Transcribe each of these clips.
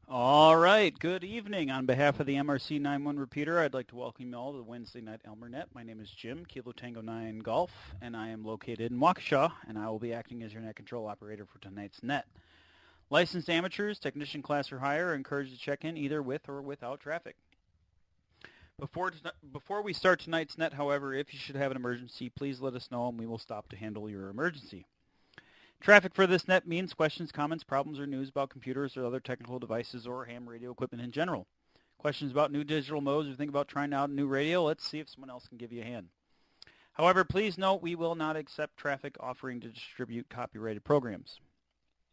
All right, good evening. On behalf of the MRC 91 repeater, I'd like to welcome you all to the Wednesday night Elmer Net. My name is Jim, Kilo Tango 9 Golf, and I am located in Waukesha, and I will be acting as your net control operator for tonight's net. Licensed amateurs, technician class or higher, are encouraged to check in either with or without traffic. Before we start tonight's net, however, if you should have an emergency, please let us know and we will stop to handle your emergency. Traffic for this net means questions, comments, problems, or news about computers or other technical devices or ham radio equipment in general. Questions about new digital modes or think about trying out a new radio, let's see if someone else can give you a hand. However, please note we will not accept traffic offering to distribute copyrighted programs.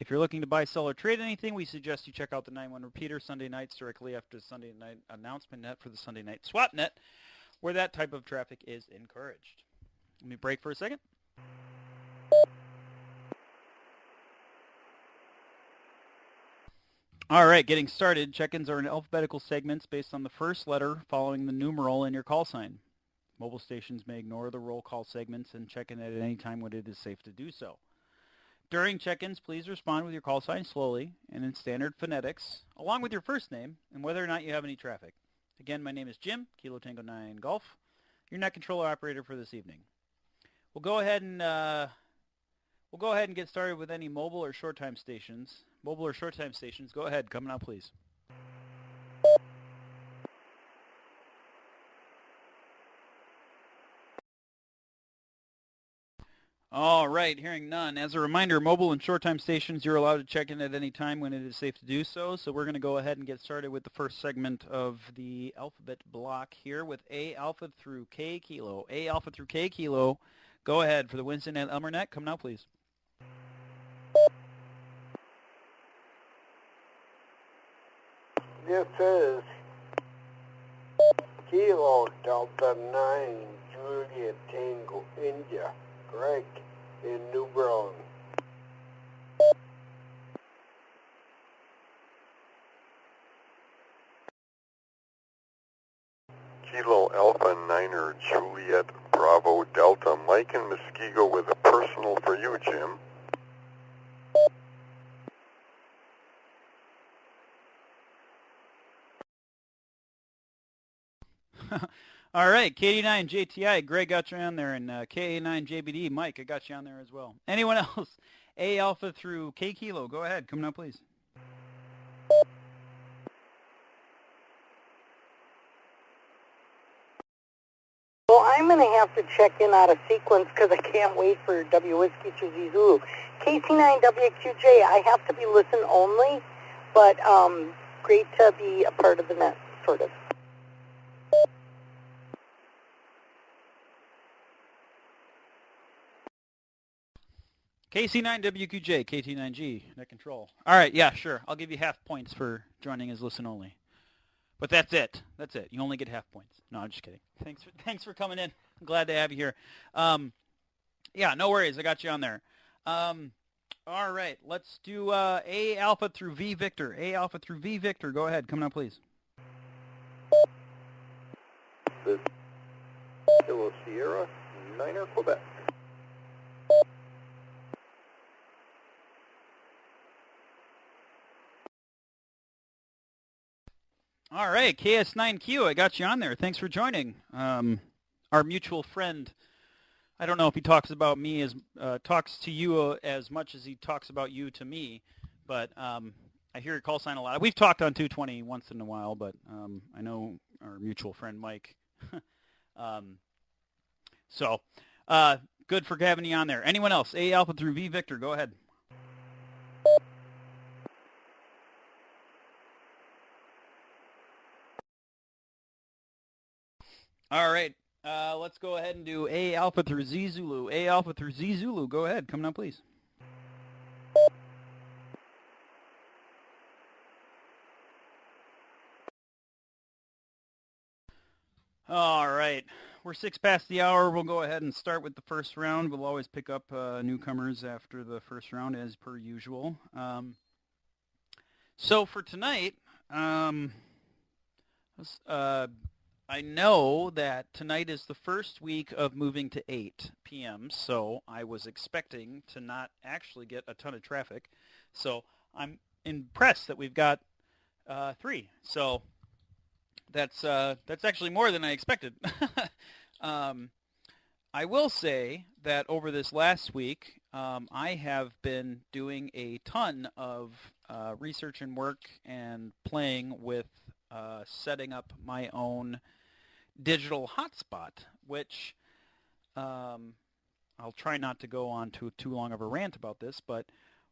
If you're looking to buy, sell, or trade anything, we suggest you check out the 91 repeater Sunday nights directly after the Sunday night announcement net for the Sunday night swap net, where that type of traffic is encouraged. Let me break for a second. All right, getting started. Check-ins are in alphabetical segments based on the first letter following the numeral in your call sign. Mobile stations may ignore the roll call segments and check in at any time when it is safe to do so. During check-ins, please respond with your call sign slowly and in standard phonetics, along with your first name and whether or not you have any traffic. Again, my name is Jim, Kilo Tango 9 Golf, your net controller operator for this evening. We'll go ahead and get started with any mobile or short-time stations. Mobile or short-time stations, go ahead. Coming out, please. All right, hearing none. As a reminder, mobile and short-time stations, you're allowed to check in at any time when it is safe to do so. So we're going to go ahead and get started with the first segment of the alphabet block here with A alpha through K kilo. A alpha through K kilo. Go ahead for the Wednesday night Elmer Net. Coming out, please. This is Kilo Delta 9 Juliet Tango India, Greg in New Brunswick. Kilo Alpha Niner Juliet Bravo Delta Mike in Muskego with a personal for you, Jim. All right, KD9 JTI, Greg got you on there, and KA9 JBD, Mike, I got you on there as well. Anyone else? A alpha through K kilo, go ahead, coming up, please. Well, I'm going to have to check in out of sequence because I can't wait for W Whiskey to Zulu. KC9WQJ, I have to be listen only, but great to be a part of the net, sort of. KC9WQJ, KT9G, net control. All right, yeah, sure. I'll give you half points for joining as listen only. But that's it. That's it. You only get half points. No, I'm just kidding. Thanks for coming in. I'm glad to have you here. Yeah, no worries. I got you on there. All right, let's do A alpha through V Victor. A alpha through V Victor. Go ahead. Coming up, please. This Kilo Sierra Niner Quebec. All right, KS9Q, I got you on there. Thanks for joining. Our mutual friend, I don't know if he talks about me talks to you as much as he talks about you to me, but I hear your call sign a lot. We've talked on 220 once in a while, but I know our mutual friend Mike. So good for having you on there. Anyone else? A alpha through V Victor, go ahead. All right, let's go ahead and do A alpha through Z Zulu. A alpha through Z Zulu. Go ahead. Coming up, please. All right, we're 6 past the hour. We'll go ahead and start with the first round. We'll always pick up newcomers after the first round, as per usual. So for tonight, I know that tonight is the first week of moving to 8 p.m., so I was expecting to not actually get a ton of traffic. So I'm impressed that we've got 3. So that's actually more than I expected. I will say that over this last week, I have been doing a ton of research and work and playing with setting up my own digital hotspot, which I'll try not to go on to too long of a rant about this, but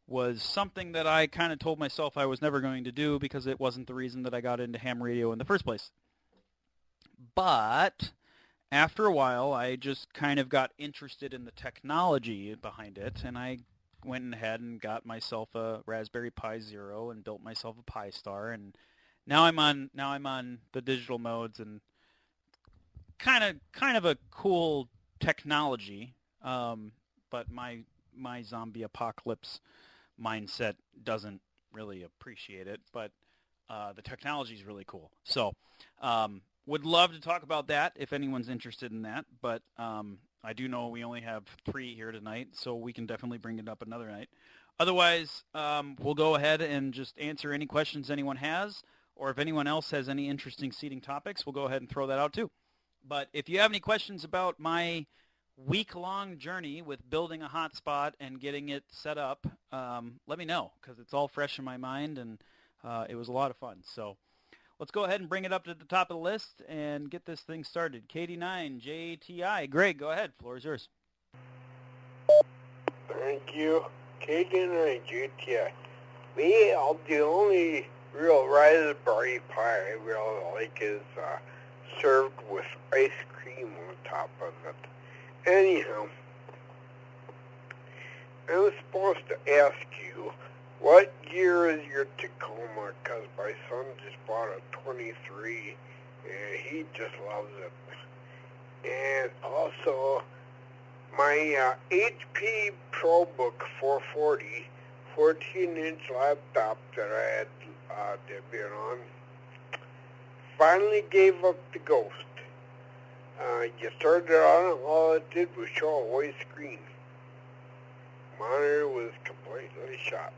was something that I kind of told myself I was never going to do because it wasn't the reason that I got into ham radio in the first place. But after a while, I just kind of got interested in the technology behind it, and I went ahead and got myself a Raspberry Pi Zero and built myself a Pi Star, and now I'm on the digital modes, and kind of a cool technology, but my zombie apocalypse mindset doesn't really appreciate it, but the technology is really cool. So would love to talk about that if anyone's interested in that, but I do know we only have 3 here tonight, so we can definitely bring it up another night. Otherwise, we'll go ahead and just answer any questions anyone has, or if anyone else has any interesting seating topics, we'll go ahead and throw that out too. But if you have any questions about my week-long journey with building a hotspot and getting it set up, let me know, because it's all fresh in my mind, and it was a lot of fun. So let's go ahead and bring it up to the top of the list and get this thing started. KD9JTI. Greg, go ahead. Floor is yours. Thank you. KD9JTI. Well, the only real Raspberry Pi I really like is served with ice cream on top of it. Anyhow, I was supposed to ask you, what year is your Tacoma? Because my son just bought a 23, and he just loves it. And also, my HP ProBook 440, 14-inch laptop that I had debuted on, finally gave up the ghost. You started on it, all it did was show a white screen. Monitor was completely shot.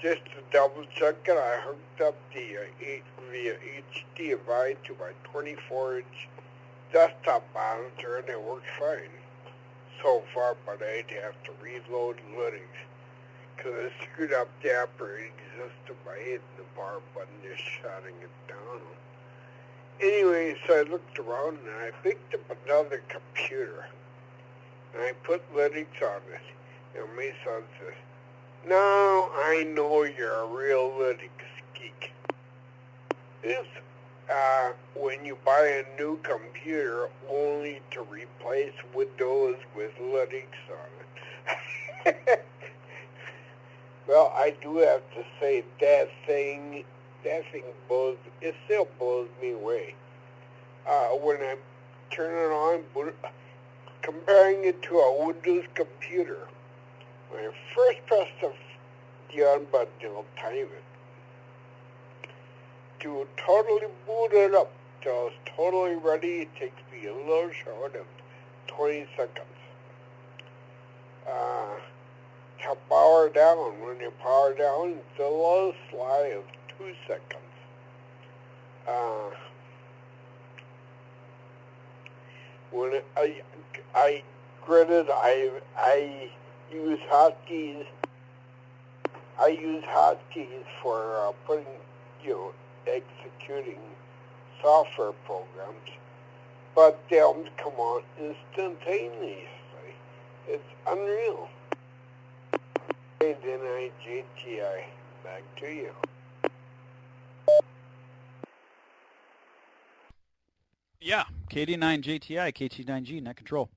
Just to double check it, I hooked up the via HDMI to my 24-inch desktop monitor, and it works fine so far, but I'd have to reload Linux because I screwed up the operating system by hitting the bar button, just shutting it down. Anyway, so I looked around and I picked up another computer and I put Linux on it. And my son says, "Now I know you're a real Linux geek." This, when you buy a new computer only to replace Windows with Linux on it. Well, I do have to say that thing still blows me away. When I turn it on, comparing it to a Windows computer, when I first press the on button, it'll time it. To totally boot it up till it's totally ready, it takes me a little short of 20 seconds. To power down, when you power down, it's a little slide of 2 seconds. When I granted, I use hotkeys. I use hotkeys for putting, executing software programs, but they'll come on instantaneously. It's unreal. KD9JTI, back to you. Yeah, KD9JTI, KT9G, net control.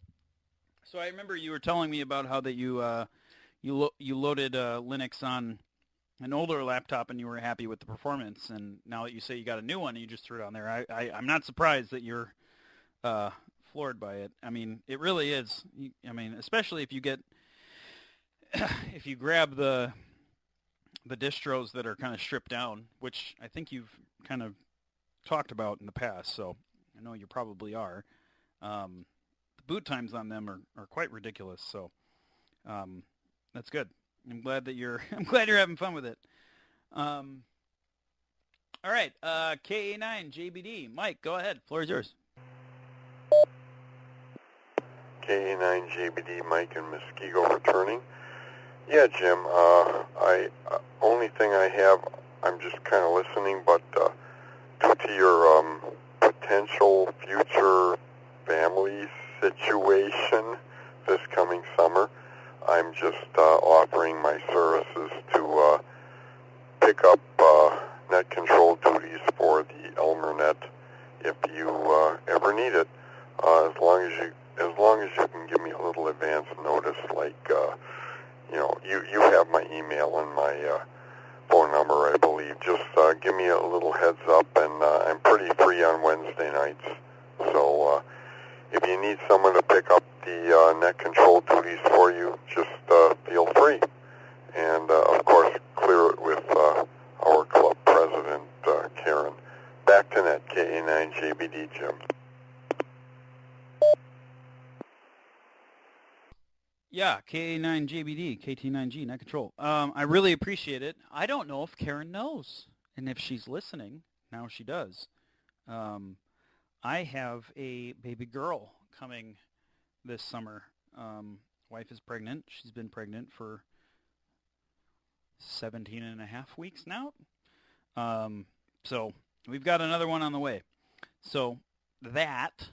So I remember you were telling me about how that you loaded Linux on an older laptop and you were happy with the performance, and now that you say you got a new one and you just threw it on there, I'm not surprised that you're floored by it. I mean, it really is. I mean, especially if you get if you grab the distros that are kind of stripped down, which I think you've kind of talked about in the past, so I know you probably are. The boot times on them are quite ridiculous, so that's good. I'm glad you're having fun with it. All right, KA9JBD. Mike, go ahead. Floor is yours. KA9JBD, Mike and Muskego returning. Yeah, Jim, only thing I have, I'm just kind of listening, but due to your potential future family situation this coming summer, I'm just offering my services to pick up net control duties for the Elmer net if you ever need it. As long as you can give me a little advance notice, like you have my email and my phone number, I believe. Just give me a little heads up, and I'm pretty free on Wednesday nights. So if you need someone to pick up the net control duties for you, just feel free. And of course, clear it with our club president, Karen. Back to net, KA9JBD, Jim. Yeah, KA9JBD, KT9G, net control. I really appreciate it. I don't know if Karen knows, and if she's listening, now she does. I have a baby girl coming this summer. Wife is pregnant. She's been pregnant for 17 and a half weeks now. So we've got another one on the way. So that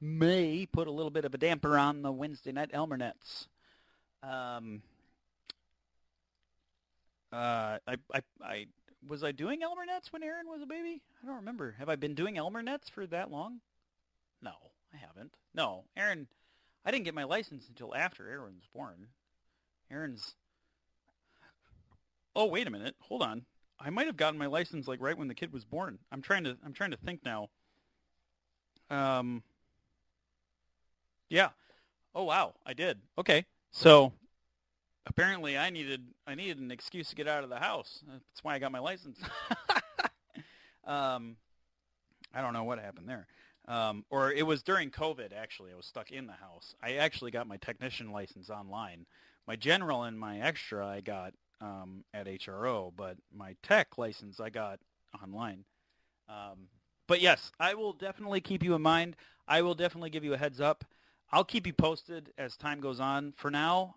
may put a little bit of a damper on the Wednesday night Elmer nets. Was I doing Elmer nets when Aaron was a baby? I don't remember. Have I been doing Elmer nets for that long? No, I haven't. No, Aaron, I didn't get my license until after Aaron was born. Aaron's... Oh, wait a minute. Hold on. I might have gotten my license like right when the kid was born. I'm trying to think now. Yeah. Oh wow, I did. Okay. So apparently I needed an excuse to get out of the house. That's why I got my license. I don't know what happened there. Or it was during COVID, actually. I was stuck in the house. I actually got my technician license online. My general and my extra I got at HRO, but my tech license I got online. But yes, I will definitely keep you in mind. I will definitely give you a heads up. I'll keep you posted as time goes on. For now,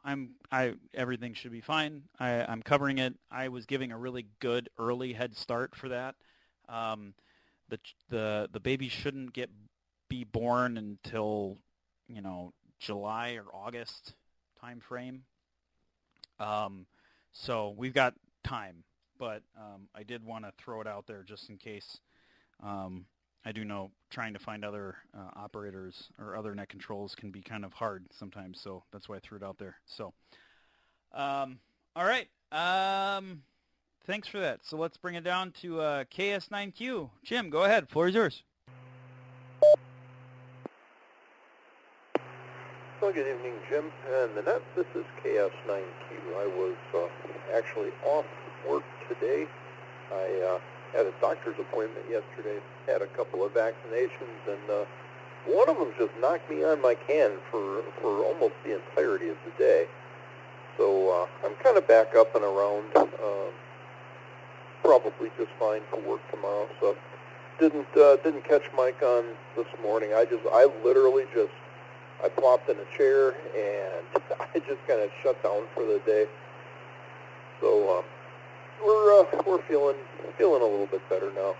everything should be fine. I'm covering it. I was giving a really good early head start for that. The baby shouldn't be born until July or August time frame. So we've got time, but I did want to throw it out there just in case. I do know trying to find other operators or other net controls can be kind of hard sometimes, so that's why I threw it out there. So, all right. Thanks for that. So let's bring it down to KS9Q. Jim, go ahead. Floor is yours. Well, good evening, Jim and the net. This is KS9Q. I was actually off work today. I had a doctor's appointment yesterday, had a couple of vaccinations, and one of them just knocked me on my can for almost the entirety of the day. So I'm kind of back up and around, probably just fine for work tomorrow. So didn't catch Mike on this morning. I literally plopped in a chair and I just kind of shut down for the day. So we're feeling a little bit better now.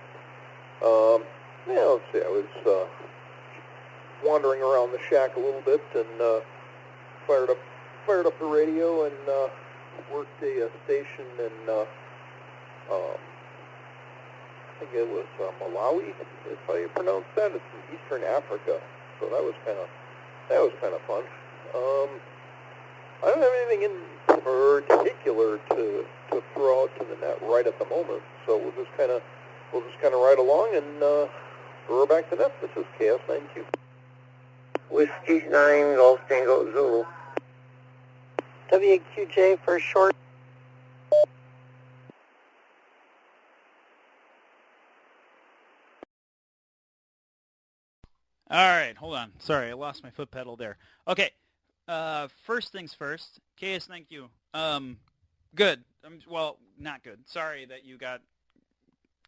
Yeah, let's see. I was wandering around the shack a little bit and fired up the radio and worked a station in I think it was Malawi, is how you pronounce that. It's in Eastern Africa, so that was kind of fun. I don't have anything in particular to throw out to the net right at the moment, so we'll just kind of ride along and throw back to net. This is KS9Q. Whiskey 9 Golf Tango Zulu. WQJ for short. All right, hold on. Sorry, I lost my foot pedal there. Okay, first things first. KS9Q. Good. Well, not good. Sorry that you got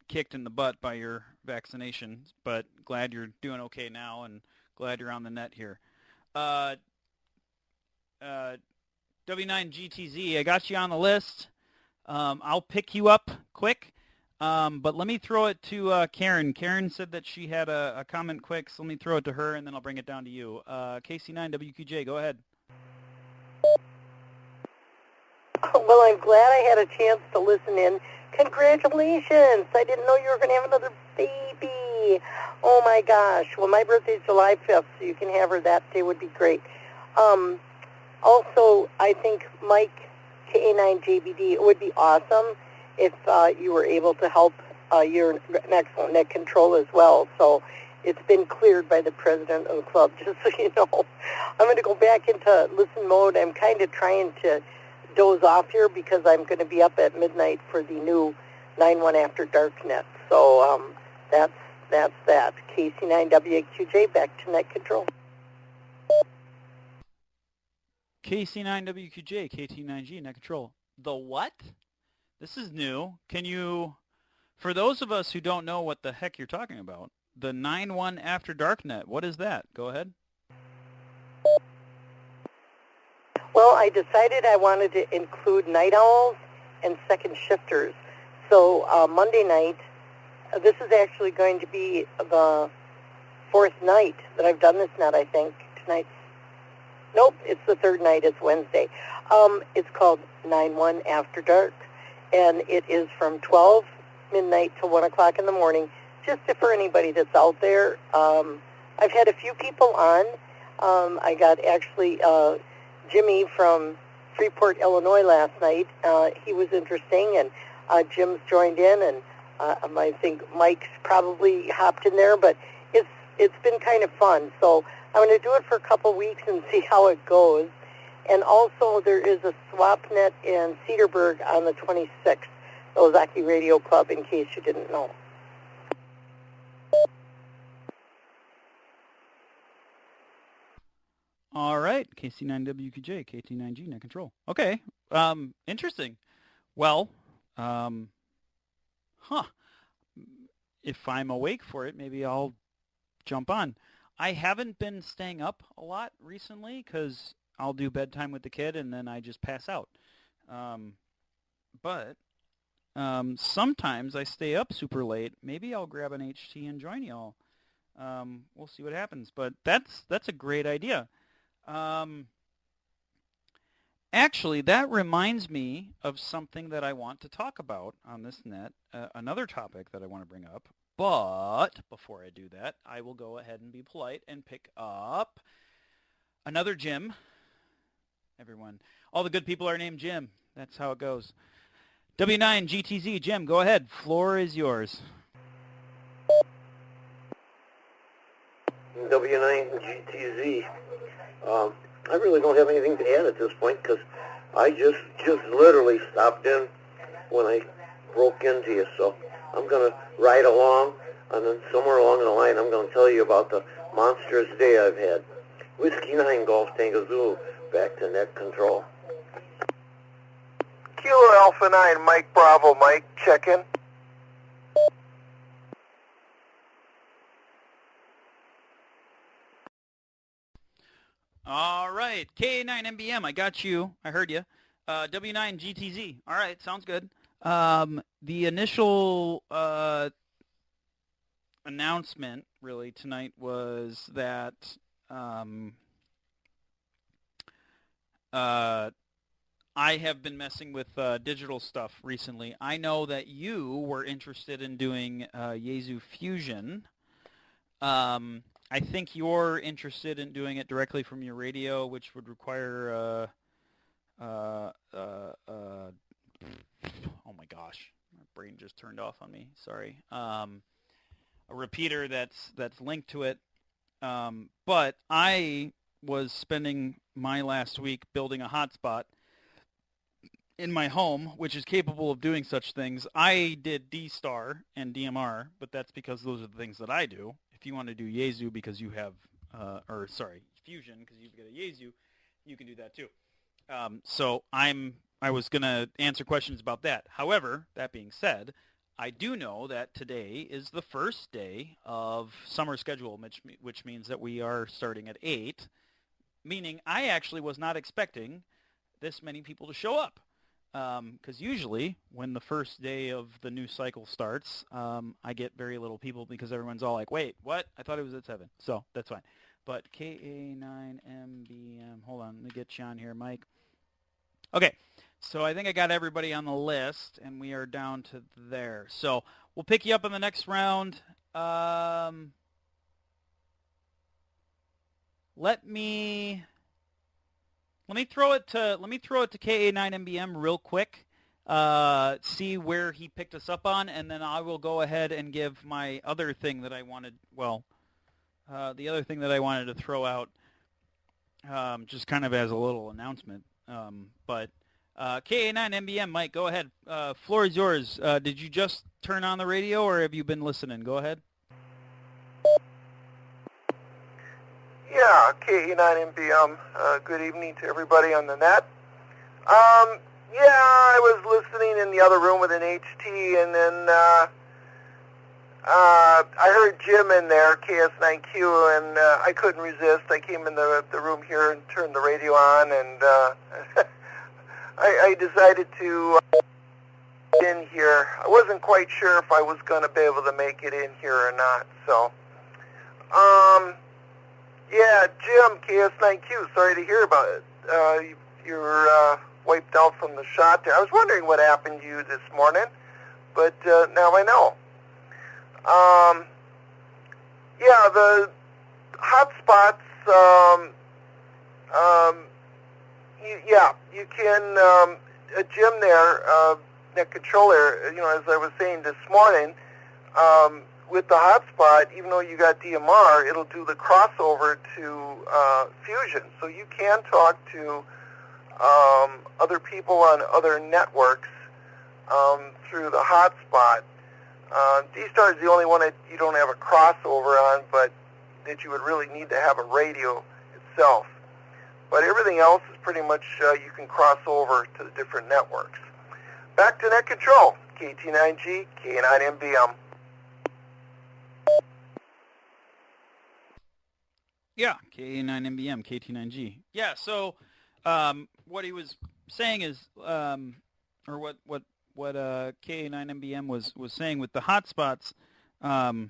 kicked in the butt by your vaccination, but glad you're doing okay now, and glad you're on the net here. W9GTZ, I got you on the list. I'll pick you up quick, but let me throw it to Karen. Karen said that she had a comment quick, so let me throw it to her, and then I'll bring it down to you. KC9WQJ, go ahead. Well, I'm glad I had a chance to listen in. Congratulations! I didn't know you were going to have another baby. Oh my gosh. Well, my birthday's July 5th, so you can have her that day would be great. Also, I think Mike KA9JBD, it would be awesome if you were able to help your excellent net control as well. So it's been cleared by the president of the club, just so you know. I'm going to go back into listen mode. I'm kind of trying to doze off here because I'm going to be up at midnight for the new 9-1 After Dark net. So that's that. KC9WQJ, back to net control. KC9WQJ, KT9G, net control. The what? This is new. Can you, for those of us who don't know what the heck you're talking about, the 9-1 After Dark net, what is that? Go ahead. Well, I decided I wanted to include night owls and second shifters. So Monday night, this is actually going to be the fourth night that I've done this net, I think. Nope, it's the third night. It's Wednesday. It's called 9-1 After Dark, and it is from 12 midnight to 1 o'clock in the morning, just for anybody that's out there. I've had a few people on. I got actually Jimmy from Freeport, Illinois last night. He was interesting, and Jim's joined in, and I think Mike's probably hopped in there, but it's been kind of fun. So I'm going to do it for a couple weeks and see how it goes. And also there is a swap net in Cedarburg on the 26th, the Ozaki Radio Club, in case you didn't know. All right, KC9WQJ, KT9G, net control. Okay, interesting. Well, if I'm awake for it, maybe I'll jump on. I haven't been staying up a lot recently because I'll do bedtime with the kid and then I just pass out. But sometimes I stay up super late. Maybe I'll grab an HT and join y'all. We'll see what happens. But that's a great idea. Actually, that reminds me of something that I want to talk about on this net, another topic that I want to bring up. But before I do that, I will go ahead and be polite and pick up another Jim. Everyone, all the good people are named Jim. That's how it goes. W9GTZ, Jim, go ahead. Floor is yours. W9GTZ. I really don't have anything to add at this point because I just literally stopped in when I broke into you. So I'm going to ride along, and then somewhere along the line I'm going to tell you about the monstrous day I've had. Whiskey 9 Golf Tango Zulu, back to net control. Kilo Alpha 9, Mike Bravo, Mike, check in. All right, K9MBM, I got you. I heard you. W9GTZ. All right, sounds good. The initial announcement, really, tonight was that I have been messing with digital stuff recently. I know that you were interested in doing Yaesu Fusion. I think you're interested in doing it directly from your radio, which would require oh my gosh, my brain just turned off on me. Sorry. A repeater that's linked to it. But I was spending my last week building a hotspot in my home, which is capable of doing such things. I did D-Star and DMR, but that's because those are the things that I do. If you want to do Yaesu because you have, Fusion because you've got a Yaesu, you can do that too. So I was going to answer questions about that. However, that being said, I do know that today is the first day of summer schedule, which means that we are starting at 8, meaning I actually was not expecting this many people to show up. Because usually when the first day of the new cycle starts, I get very little people because everyone's all like, wait, what? I thought it was at 7. So that's fine. But KA9MBM, hold on, let me get you on here, Mike. Okay, so I think I got everybody on the list, and we are down to there. So we'll pick you up in the next round. Let me throw it to KA9MBM real quick. See where he picked us up on, and then I will go ahead and give my other thing that I wanted. Well, the other thing that I wanted to throw out, just kind of as a little announcement. But KA9MBM, Mike, go ahead. Floor is yours. Did you just turn on the radio, or have you been listening? Go ahead. Yeah, KE9MBM. Good evening to everybody on the net. Yeah, I was listening in the other room with an HT, and then I heard Jim in there, KS9Q, and I couldn't resist. I came in the room here and turned the radio on, and I decided to in here. I wasn't quite sure if I was going to be able to make it in here or not, so yeah, Jim, KS9Q, sorry to hear about it. You were wiped out from the shot there. I was wondering what happened to you this morning, but now I know. Yeah, the hotspots, you can, Jim there, net controller, you know, as I was saying this morning, with the hotspot, even though you got DMR, it'll do the crossover to Fusion. So you can talk to other people on other networks through the hotspot. D-Star is the only one that you don't have a crossover on, but that you would really need to have a radio itself. But everything else is pretty much you can cross over to the different networks. Back to net control, KT9G, K9MBM. Yeah, KA9MBM, KT9G. Yeah, so what he was saying is, or what KA9MBM was saying with the hotspots, I've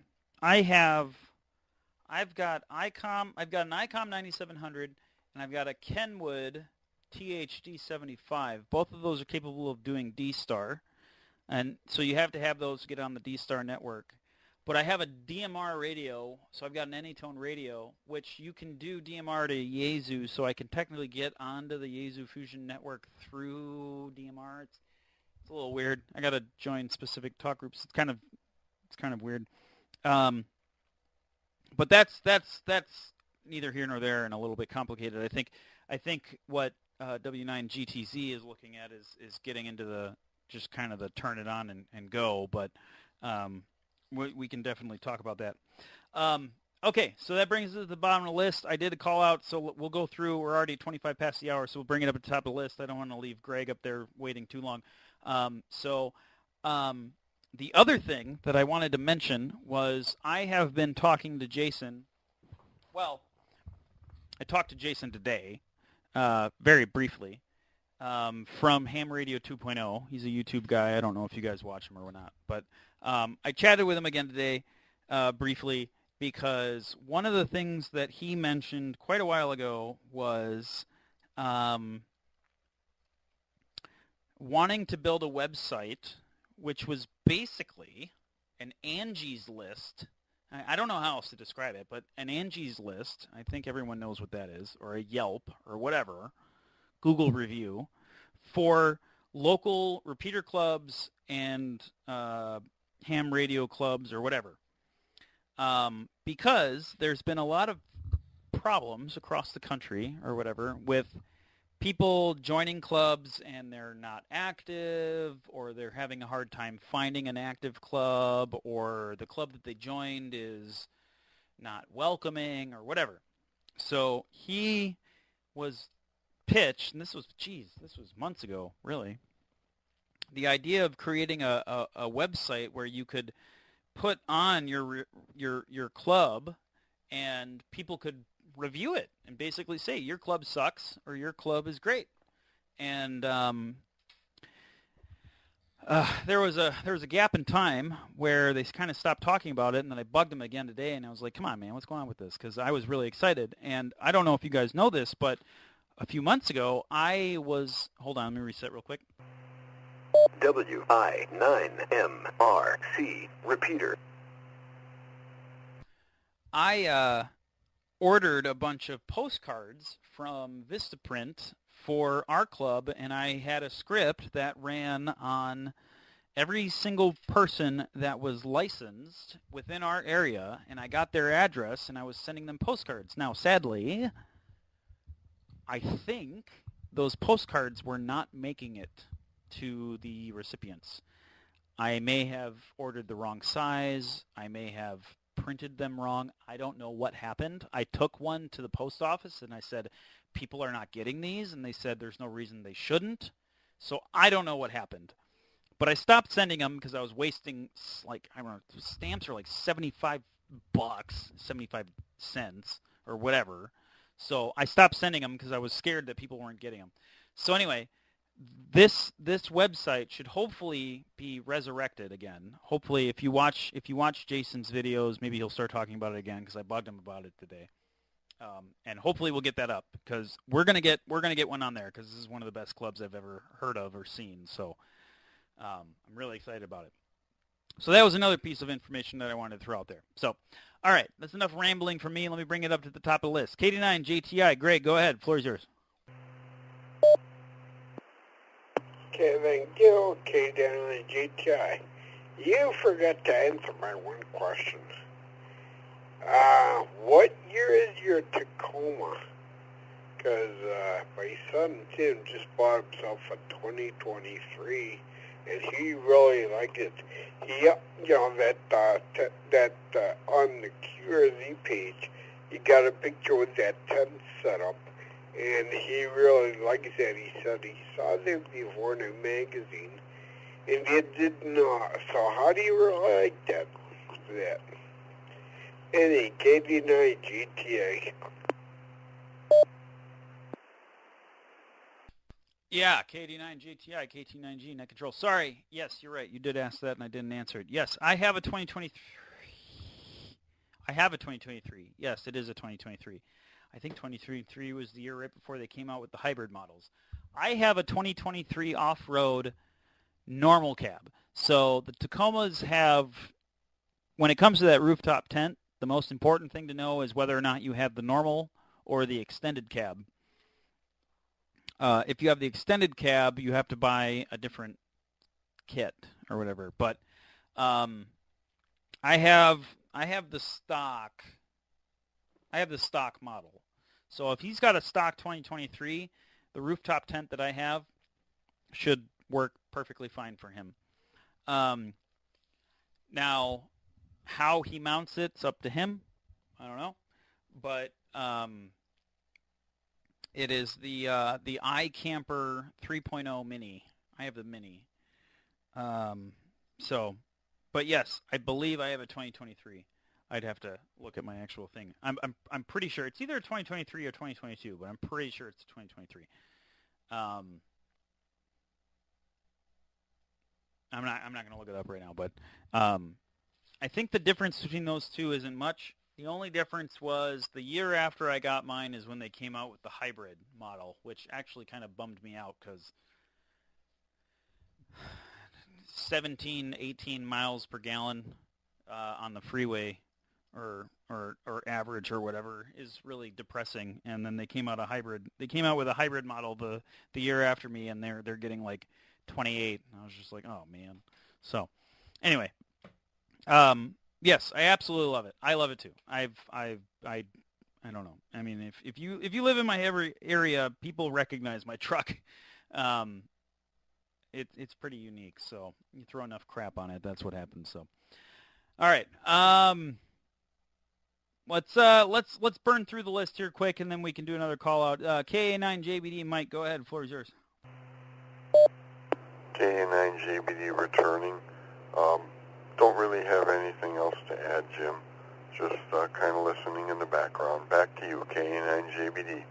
got an ICOM 9700, and I've got a Kenwood THD 75. Both of those are capable of doing D-Star, and so you have to have those to get on the D-Star network. But I have a DMR radio, so I've got an Anytone radio, which you can do DMR to Yaesu, so I can technically get onto the Yaesu Fusion network through DMR. It's a little weird. I got to join specific talk groups. It's kind of weird. But that's neither here nor there and a little bit complicated. I think what W9GTZ is looking at is getting into the just kind of the turn it on and go, but we can definitely talk about that. Okay, so that brings us to the bottom of the list. I did a call out, so we'll go through. We're already 25 past the hour, so we'll bring it up at the top of the list. I don't want to leave Greg up there waiting too long. The other thing that I wanted to mention was I have been talking to Jason. Well, I talked to Jason today, very briefly, from Ham Radio 2.0. He's a YouTube guy. I don't know if you guys watch him or not, but I chatted with him again today briefly because one of the things that he mentioned quite a while ago was wanting to build a website which was basically an Angie's List. I don't know how else to describe it, but an Angie's List, I think everyone knows what that is, or a Yelp, or whatever, Google review, for local repeater clubs and ham radio clubs or whatever. Because there's been a lot of problems across the country or whatever with people joining clubs and they're not active, or they're having a hard time finding an active club, or the club that they joined is not welcoming or whatever. So he was pitched, and this was months ago, really. the idea of creating a website where you could put on your club and people could review it and basically say your club sucks or your club is great. And there was a gap in time where they kind of stopped talking about it, and then I bugged them again today, and I was like, come on, man, what's going on with this? Because I was really excited. And I don't know if you guys know this, but a few months ago, hold on, let me reset real quick. WI9MRC repeater. I ordered a bunch of postcards from Vistaprint for our club, and I had a script that ran on every single person that was licensed within our area, and I got their address, and I was sending them postcards. Now, sadly, I think those postcards were not making it to the recipients. I may have ordered the wrong size. I may have printed them wrong. I don't know what happened. I took one to the post office and I said, people are not getting these, and they said there's no reason they shouldn't. So I don't know what happened. But I stopped sending them because I was wasting, like, I don't know, stamps are like $75, 75 cents or whatever. So I stopped sending them because I was scared that people weren't getting them. So anyway, this website should hopefully be resurrected again. Hopefully, if you watch Jason's videos, maybe he'll start talking about it again because I bugged him about it today. And hopefully we'll get that up because we're gonna get one on there because this is one of the best clubs I've ever heard of or seen. So I'm really excited about it. So that was another piece of information that I wanted to throw out there. So, all right, that's enough rambling from me. Let me bring it up to the top of the list. KD9 JTI, Greg, go ahead. Floor is yours. Okay, thank you, KD9 GTI. You forgot to answer my one question. What year is your Tacoma? Because my son Tim just bought himself a 2023, and he really liked it. He, that on the QRZ page, you got a picture with that tent set up, and he really likes that. He said he saw them before in a magazine, and he didn't know. So how do you really like that? Any KD9 GTA. Yeah, KD9 JTI, KT9G, net control. Sorry, yes, you're right. You did ask that, and I didn't answer it. Yes, I have a 2023. Yes, it is a 2023. I think 2023 was the year right before they came out with the hybrid models. I have a 2023 off-road normal cab. So the Tacomas have, when it comes to that rooftop tent, the most important thing to know is whether or not you have the normal or the extended cab. If you have the extended cab, you have to buy a different kit or whatever. But I have the stock. I have the stock model. So if he's got a stock 2023, the rooftop tent that I have should work perfectly fine for him. Now, how he mounts it's up to him. I don't know, but it is the iCamper 3.0 Mini. I have the Mini. But yes, I believe I have a 2023. I'd have to look at my actual thing. I'm pretty sure it's either 2023 or 2022, but I'm pretty sure it's 2023. I'm not going to look it up right now, but I think the difference between those two isn't much. The only difference was the year after I got mine is when they came out with the hybrid model, which actually kind of bummed me out because 17, 18 miles per gallon on the freeway or average or whatever is really depressing. And then they came out with a hybrid model the year after me, and they're getting like 28. And I was just like, oh man. So anyway, yes, I absolutely love it. I love it too. I don't know. I mean, if you live in my area, people recognize my truck. It's pretty unique. So you throw enough crap on it, that's what happens. So, all right. Let's burn through the list here quick, and then we can do another call out. KA9JBD, Mike, go ahead. The floor is yours. K9JBD returning. Don't really have anything else to add, Jim. Just kind of listening in the background. Back to you, K9JBD.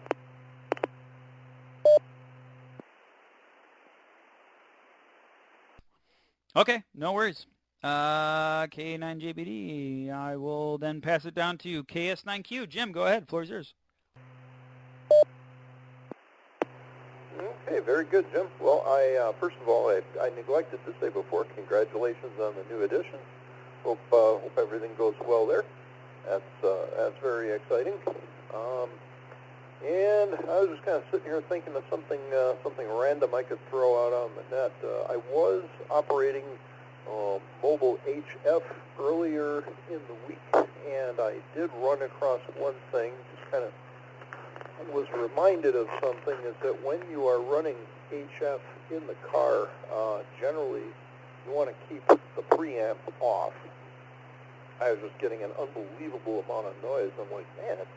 Okay, no worries. K9JBD. I will then pass it down to KS9Q. Jim, go ahead. Floor is yours. Okay, very good, Jim. Well, first of all, I neglected to say before, congratulations on the new edition. Hope everything goes well there. That's very exciting. And I was just kind of sitting here thinking of something random I could throw out on the net. I was operating mobile HF earlier in the week, and I did run across one thing. Just kind of was reminded of something, is that when you are running HF in the car, generally you want to keep the preamp off. I was just getting an unbelievable amount of noise. I'm like, man, it's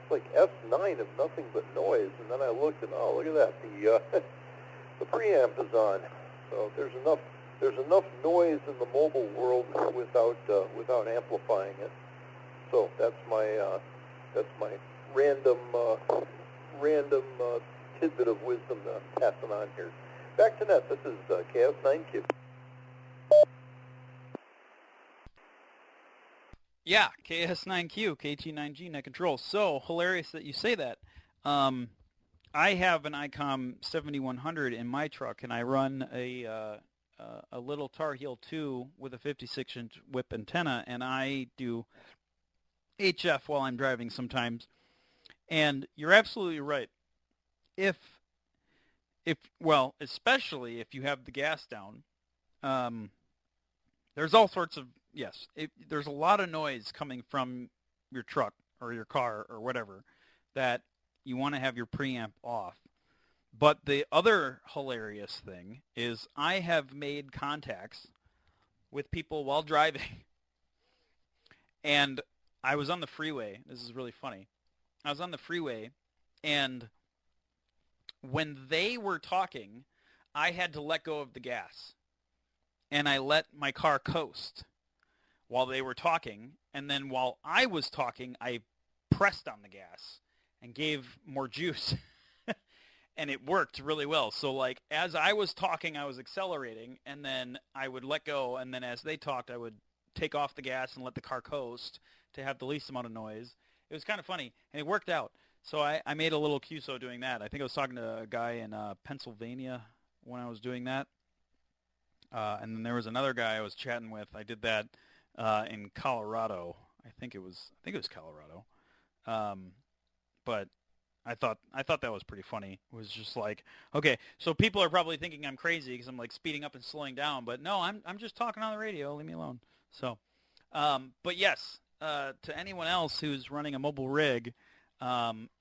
like S9 of nothing but noise. And then I looked, and oh, look at that, the preamp is on. So there's enough noise in the mobile world without amplifying it. So that's my random tidbit of wisdom that I'm passing on here. Back to net. This is KS9Q. Yeah, KS9Q, KT9G net control. So hilarious that you say that. I have an ICOM 7100 in my truck, and I run a little Tar Heel 2 with a 56-inch whip antenna, and I do HF while I'm driving sometimes. And you're absolutely right. Especially if you have the gas down, there's all sorts of, there's a lot of noise coming from your truck or your car or whatever that you want to have your preamp off. But the other hilarious thing is I have made contacts with people while driving. And I was on the freeway. This is really funny. I was on the freeway, and when they were talking, I had to let go of the gas. And I let my car coast while they were talking. And then while I was talking, I pressed on the gas and gave more juice. And it worked really well. So, like, as I was talking, I was accelerating, and then I would let go. And then as they talked, I would take off the gas and let the car coast to have the least amount of noise. It was kind of funny, and it worked out. So I made a little QSO doing that. I think I was talking to a guy in Pennsylvania when I was doing that. And then there was another guy I was chatting with. I did that in Colorado. I think it was Colorado. But I thought that was pretty funny. It was just like, okay, so people are probably thinking I'm crazy because I'm like speeding up and slowing down. But no, I'm just talking on the radio. Leave me alone. So, but yes. To anyone else who's running a mobile rig,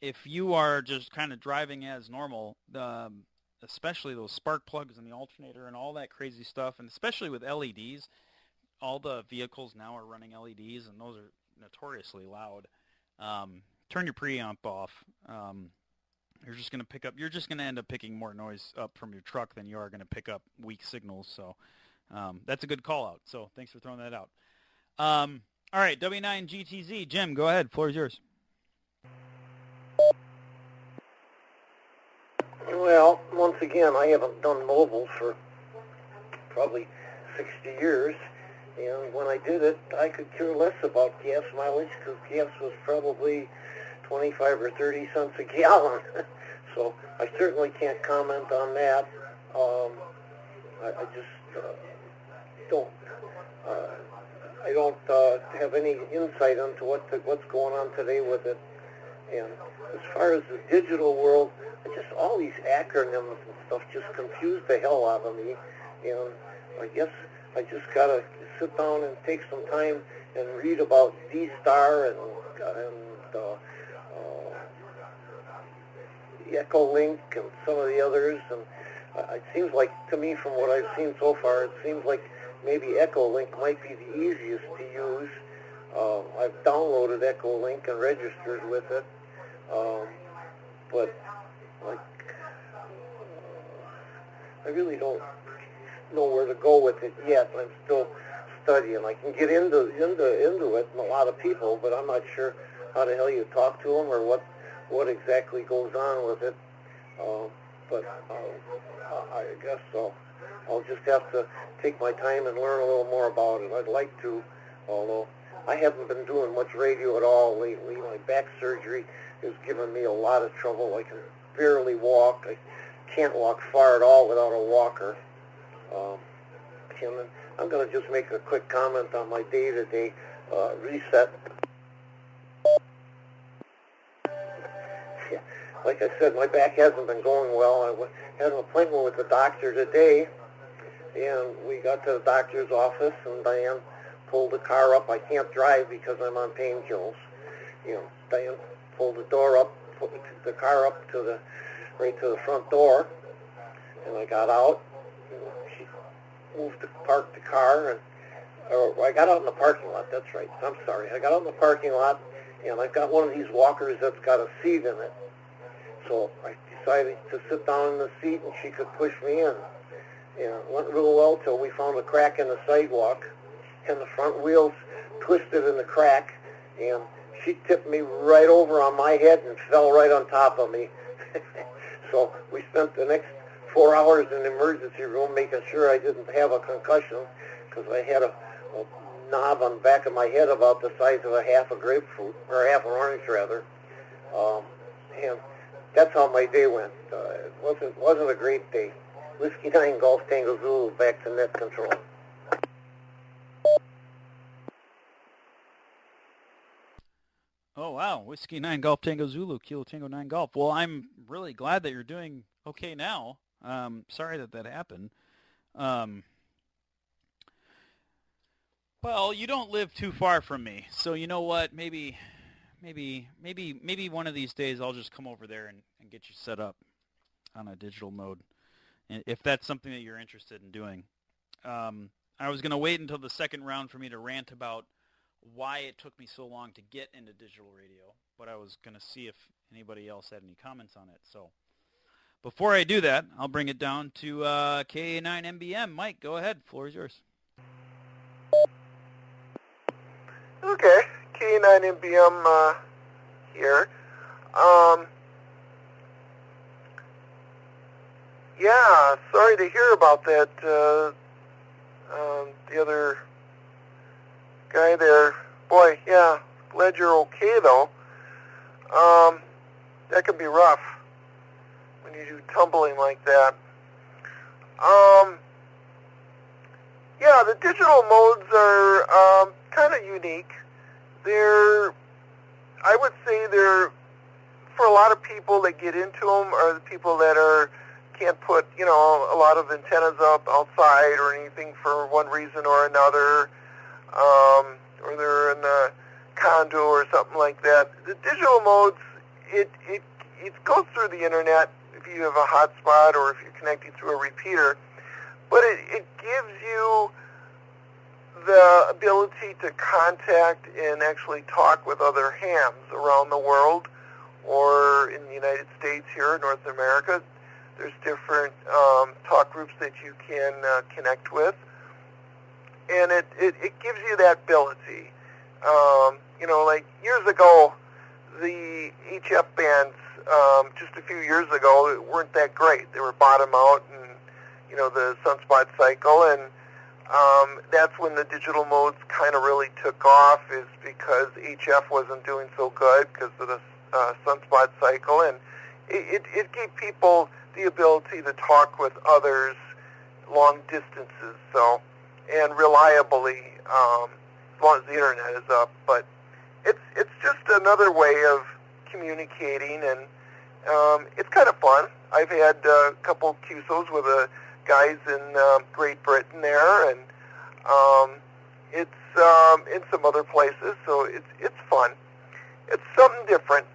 if you are just kind of driving as normal, especially those spark plugs and the alternator and all that crazy stuff, and especially with LEDs, all the vehicles now are running LEDs, and those are notoriously loud. Turn your preamp off. You're just going to end up picking more noise up from your truck than you are going to pick up weak signals. So that's a good call out. So thanks for throwing that out. All right, W9GTZ. Jim, go ahead. Floor is yours. Well, once again, I haven't done mobile for probably 60 years. And when I did it, I could care less about gas mileage because gas was probably 25 or 30 cents a gallon. So I certainly can't comment on that. I just don't. I don't have any insight into what's going on today with it. And as far as the digital world, just all these acronyms and stuff just confuse the hell out of me. And I guess I just got to sit down and take some time and read about D-Star and Echolink and some of the others. And it seems like, to me, from what I've seen so far, it seems like maybe Echolink might be the easiest to use. I've downloaded Echolink and registered with it, but like I really don't know where to go with it yet. I'm still studying. I can get into it and a lot of people, but I'm not sure how the hell you talk to them or what exactly goes on with it. But I guess I'll just have to take my time and learn a little more about it. I'd like to, although I haven't been doing much radio at all lately. My back surgery has given me a lot of trouble. I can barely walk. I can't walk far at all without a walker. And I'm going to just make a quick comment on my day-to-day reset. Yeah, like I said, my back hasn't been going well. I had an appointment with the doctor today, and we got to the doctor's office, and Diane pulled the car up. I can't drive because I'm on painkillers. Diane pulled the door up, put the car up to right to the front door, and I got out. She moved to park the car, and I got out in the parking lot. That's right. I'm sorry. I got out in the parking lot, and I've got one of these walkers that's got a seat in it. So I decided to sit down in the seat, and she could push me in. And it went real well till we found a crack in the sidewalk, and the front wheels twisted in the crack, and she tipped me right over on my head and fell right on top of me. So we spent the next 4 hours in the emergency room making sure I didn't have a concussion, because I had a knob on the back of my head about the size of half a grapefruit, or half an orange rather. And that's how my day went. It wasn't a great day. Whiskey 9 Golf Tango Zulu, back to net control. Oh, wow. Whiskey 9 Golf Tango Zulu, Kilo Tango 9 Golf. Well, I'm really glad that you're doing okay now. Sorry that happened. Well, you don't live too far from me, so you know what? Maybe one of these days I'll just come over there and get you set up on a digital mode, if that's something that you're interested in doing. I was going to wait until the second round for me to rant about why it took me so long to get into digital radio, but I was going to see if anybody else had any comments on it. So before I do that, I'll bring it down to KA9MBM. Mike, go ahead. Floor is yours. Okay, KA9MBM here. Yeah, sorry to hear about that. The other guy there. Boy, yeah, glad you're okay though. That can be rough when you do tumbling like that. Yeah, the digital modes are kind of unique. I would say they're, for a lot of people that get into them, are the people that can't put, a lot of antennas up outside or anything for one reason or another, or they're in a condo or something like that. The digital modes, it goes through the internet if you have a hotspot or if you're connecting through a repeater, but it gives you the ability to contact and actually talk with other hams around the world, or in the United States here in North America. There's different talk groups that you can connect with, and it gives you that ability. Like years ago, the HF bands, just a few years ago, weren't that great. They were bottom out, and the sunspot cycle, and that's when the digital modes kind of really took off, is because HF wasn't doing so good because of the sunspot cycle, and it gave people the ability to talk with others long distances, and reliably, as long as the internet is up. But it's just another way of communicating, and it's kind of fun. I've had a couple QSOs with the guys in Great Britain there, and it's in some other places, so it's fun. It's something different.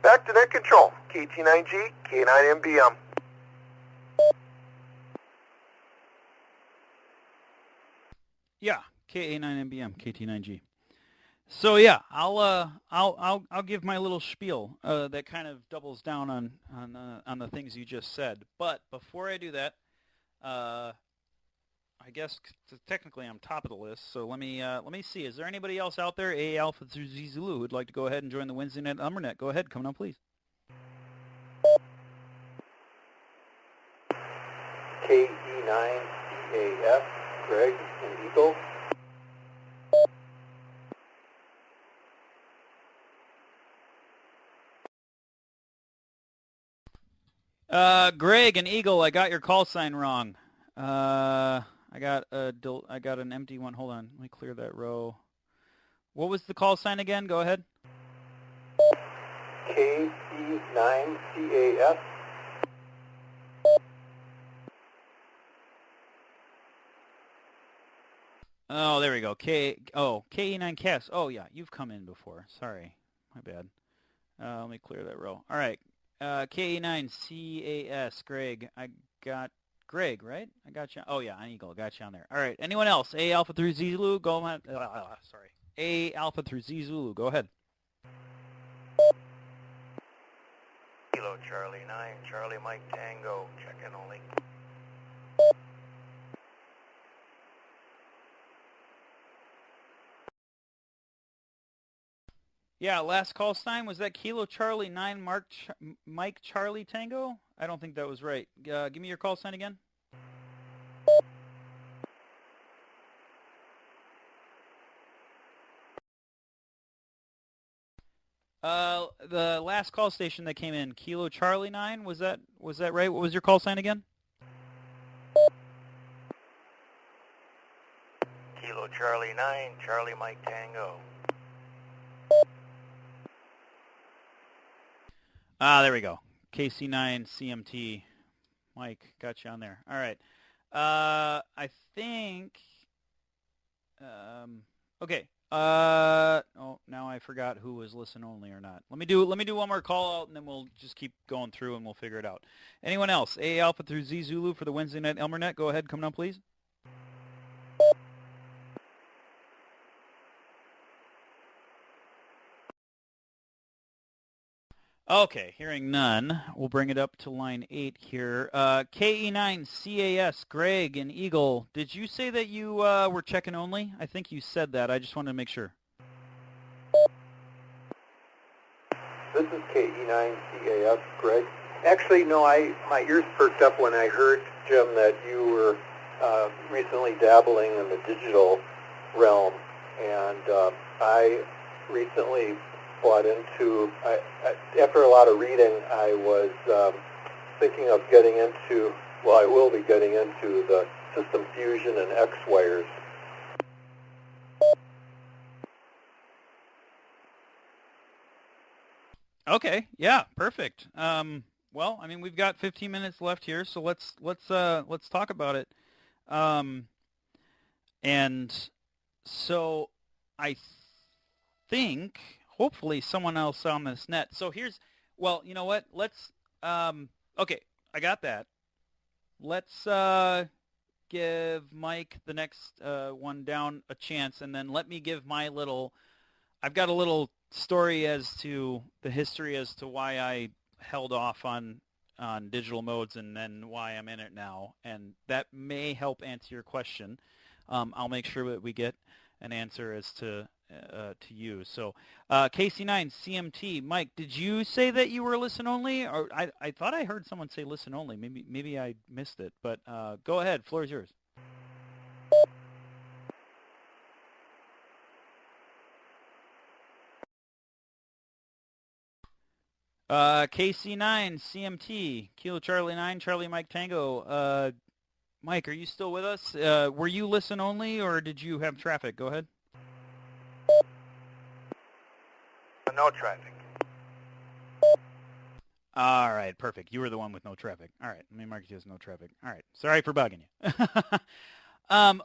Back to net control, KT9G, K9MBM. Yeah, KA9MBM, KT9G. So yeah, I'll give my little spiel that kind of doubles down on the things you just said. But before I do that, I guess technically I'm top of the list, so let me see. Is there anybody else out there, A Alpha through Z Zulu, who'd like to go ahead and join the Wednesday Night Elmer? Go ahead, come on, please. KE9CAS, Greg and Eagle. Greg and Eagle, I got your call sign wrong. I got an empty one. Hold on, let me clear that row. What was the call sign again? Go ahead. KE9CAS. Oh, there we go. KE9CAS. Oh, yeah, you've come in before. Sorry, my bad. Let me clear that row. All right. KE9CAS, Greg. I got Greg, right? I got you. Oh, yeah, on Eagle. Got you on there. All right. Anyone else? A Alpha through Z Zulu. Go on. Sorry. A Alpha through Z Zulu. Go ahead. Kilo Charlie 9, Charlie Mike Tango, check-in only. Yeah, last call sign, was that Kilo Charlie 9 Mike Charlie Tango? I don't think that was right. Give me your call sign again. The last call station that came in, Kilo Charlie 9, was that right? What was your call sign again? Kilo Charlie 9, Charlie Mike Tango. There we go. KC9 CMT. Mike, got you on there. All right. I think. Okay. Oh, now I forgot who was listen only or not. Let me do one more call out, and then we'll just keep going through, and we'll figure it out. Anyone else? A Alpha through Z Zulu for the Wednesday Night Elmer. Go ahead, come down, please. Okay, hearing none, we'll bring it up to line 8 here. KE9CAS, Greg and Eagle, did you say that you were checking only? I think you said that. I just wanted to make sure. This is KE9CAS, Greg. Actually, no, my ears perked up when I heard, Jim, that you were recently dabbling in the digital realm, and I recently bought into, after a lot of reading, I was thinking of getting into, well, I will be getting into the system fusion and X wires. Okay, yeah, perfect. Well, I mean, we've got 15 minutes left here, so let's talk about it. And so I think hopefully someone else on this net. So here's, well, you know what? Let's, okay, I got that. Let's give Mike, the next one down, a chance, and then let me give my little, I've got a little story as to the history as to why I held off on digital modes and then why I'm in it now, and that may help answer your question. I'll make sure that we get an answer as to you. So KC9 CMT, Mike, did you say that you were listen only, or I thought I heard someone say listen only? Maybe I missed it, but go ahead. Floor is yours. KC9 CMT, Kilo Charlie 9, Charlie Mike Tango. Mike, are you still with us? Were you listen only, or did you have traffic? Go ahead. No traffic. All right, perfect. You were the one with no traffic. All right, let me mark you as no traffic. All right, sorry for bugging you.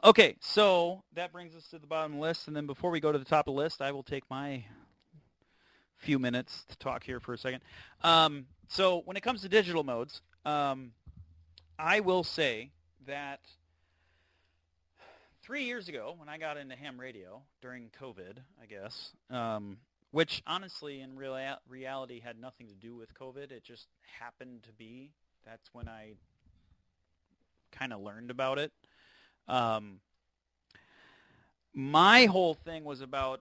Okay, so that brings us to the bottom of the list, and then before we go to the top of the list, I will take my few minutes to talk here for a second. So when it comes to digital modes, I will say that 3 years ago, when I got into ham radio during COVID, I guess, which honestly in reality had nothing to do with COVID, it just happened to be. That's when I kind of learned about it. My whole thing was about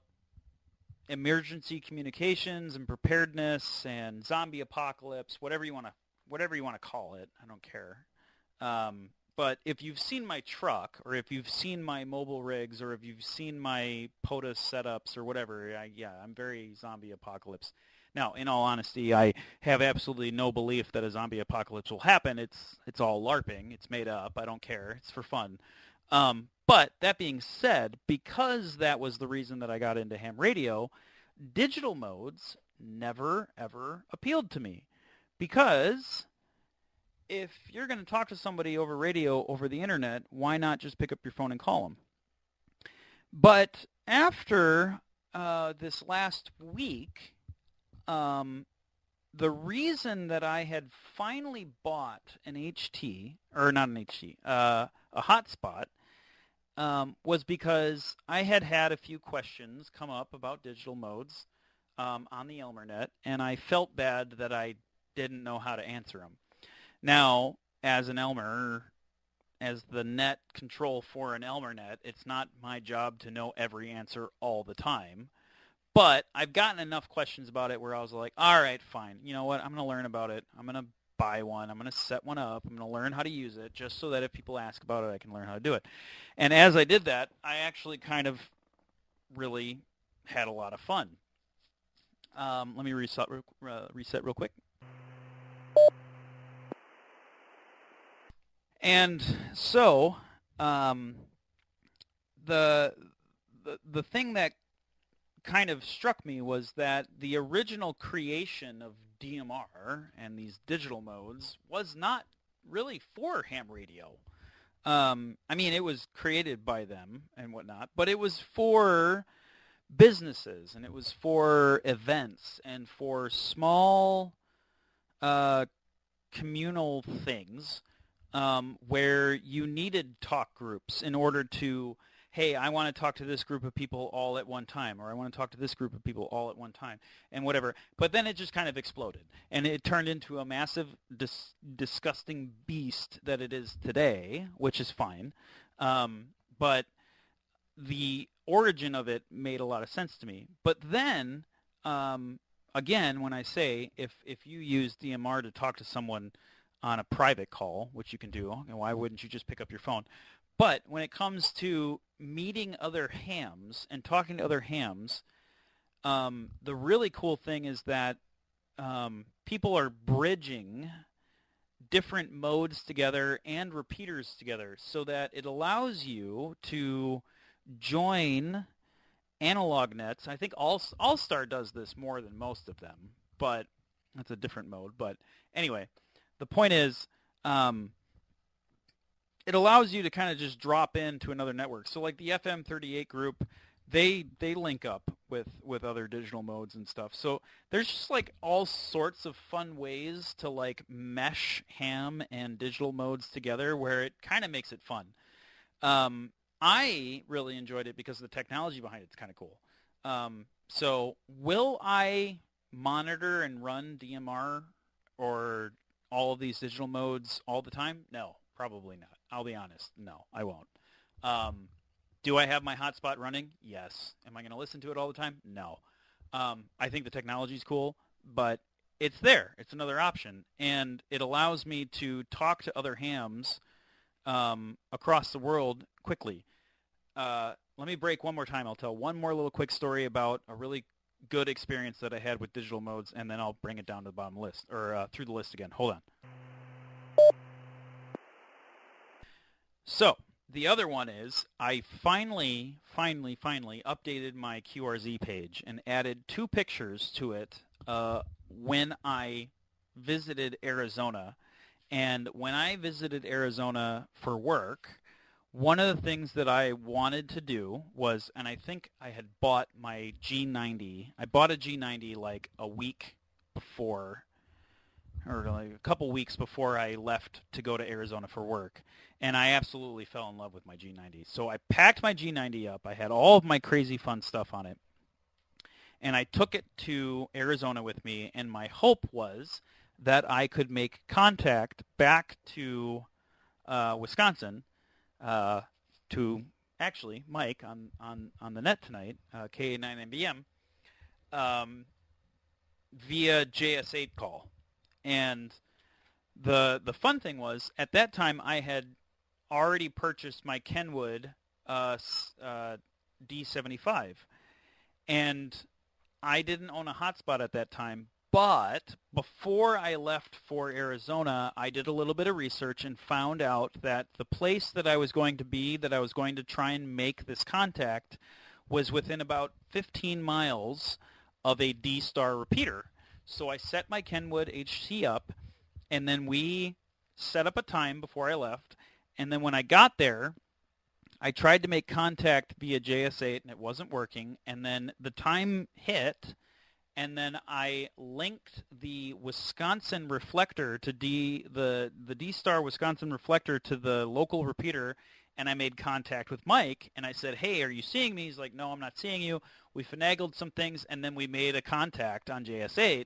emergency communications and preparedness and zombie apocalypse, whatever you want to call it. I don't care. But if you've seen my truck, or if you've seen my mobile rigs, or if you've seen my POTUS setups or whatever, I'm very zombie apocalypse. Now, in all honesty, I have absolutely no belief that a zombie apocalypse will happen. It's all LARPing. It's made up. I don't care. It's for fun. But that being said, because that was the reason that I got into ham radio, digital modes never, ever appealed to me. Because if you're going to talk to somebody over radio, over the internet, why not just pick up your phone and call them? But after this last week, the reason that I had finally bought an HT, or not an HT, a hotspot, was because I had a few questions come up about digital modes on the Elmer net, and I felt bad that I didn't know how to answer them. Now, as an Elmer, as the net control for an Elmer net, it's not my job to know every answer all the time. But I've gotten enough questions about it where I was like, all right, fine. You know what? I'm going to learn about it. I'm going to buy one. I'm going to set one up. I'm going to learn how to use it just so that if people ask about it, I can learn how to do it. And as I did that, I actually kind of really had a lot of fun. Let me reset real quick. And so the thing that kind of struck me was that the original creation of DMR and these digital modes was not really for ham radio. I mean, it was created by them and whatnot, but it was for businesses, and it was for events and for small communal things where you needed talk groups in order to, hey, I want to talk to this group of people all at one time, or I want to talk to this group of people all at one time, and whatever. But then it just kind of exploded, and it turned into a massive, disgusting beast that it is today, which is fine. But the origin of it made a lot of sense to me. But then, again, when I say if you use DMR to talk to someone on a private call, which you can do, and why wouldn't you just pick up your phone? But when it comes to meeting other hams and talking to other hams, the really cool thing is that people are bridging different modes together and repeaters together so that it allows you to join analog nets. I think All-Star does this more than most of them, but that's a different mode. But anyway, the point is, it allows you to kind of just drop into another network. So like the FM38 group, they link up with other digital modes and stuff. So there's just like all sorts of fun ways to like mesh ham and digital modes together where it kind of makes it fun. I really enjoyed it because the technology behind it's kind of cool. So will I monitor and run DMR or all of these digital modes all the time? No, probably not. I'll be honest. No, I won't. Do I have my hotspot running? Yes. Am I going to listen to it all the time? No. I think the technology's cool, but it's there. It's another option, and it allows me to talk to other hams across the world quickly. Let me break one more time. I'll tell one more little quick story about a really good experience that I had with digital modes, and then I'll bring it down to the bottom list, or through the list again. Hold on. So the other one is I finally updated my QRZ page and added 2 pictures to it when I visited Arizona. And when I visited Arizona for work, one of the things that I wanted to do was, and I think I had bought my G90. I bought a G90 like a week before, or like a couple weeks before I left to go to Arizona for work. And I absolutely fell in love with my G90. So I packed my G90 up. I had all of my crazy fun stuff on it. And I took it to Arizona with me. And my hope was that I could make contact back to Wisconsin, to actually Mike on the net tonight, KA9MBM, via JS8 call. And the fun thing was, at that time I had already purchased my Kenwood D75, and I didn't own a hotspot at that time. But before I left for Arizona, I did a little bit of research and found out that the place that I was going to be, that I was going to try and make this contact, was within about 15 miles of a D-Star repeater. So I set my Kenwood HC up, and then we set up a time before I left. And then when I got there, I tried to make contact via JS8, and it wasn't working. And then the time hit, and then I linked the Wisconsin reflector to the D-Star Wisconsin reflector to the local repeater, and I made contact with Mike, and I said, hey, are you seeing me? He's like, no, I'm not seeing you. We finagled some things, and then we made a contact on JS8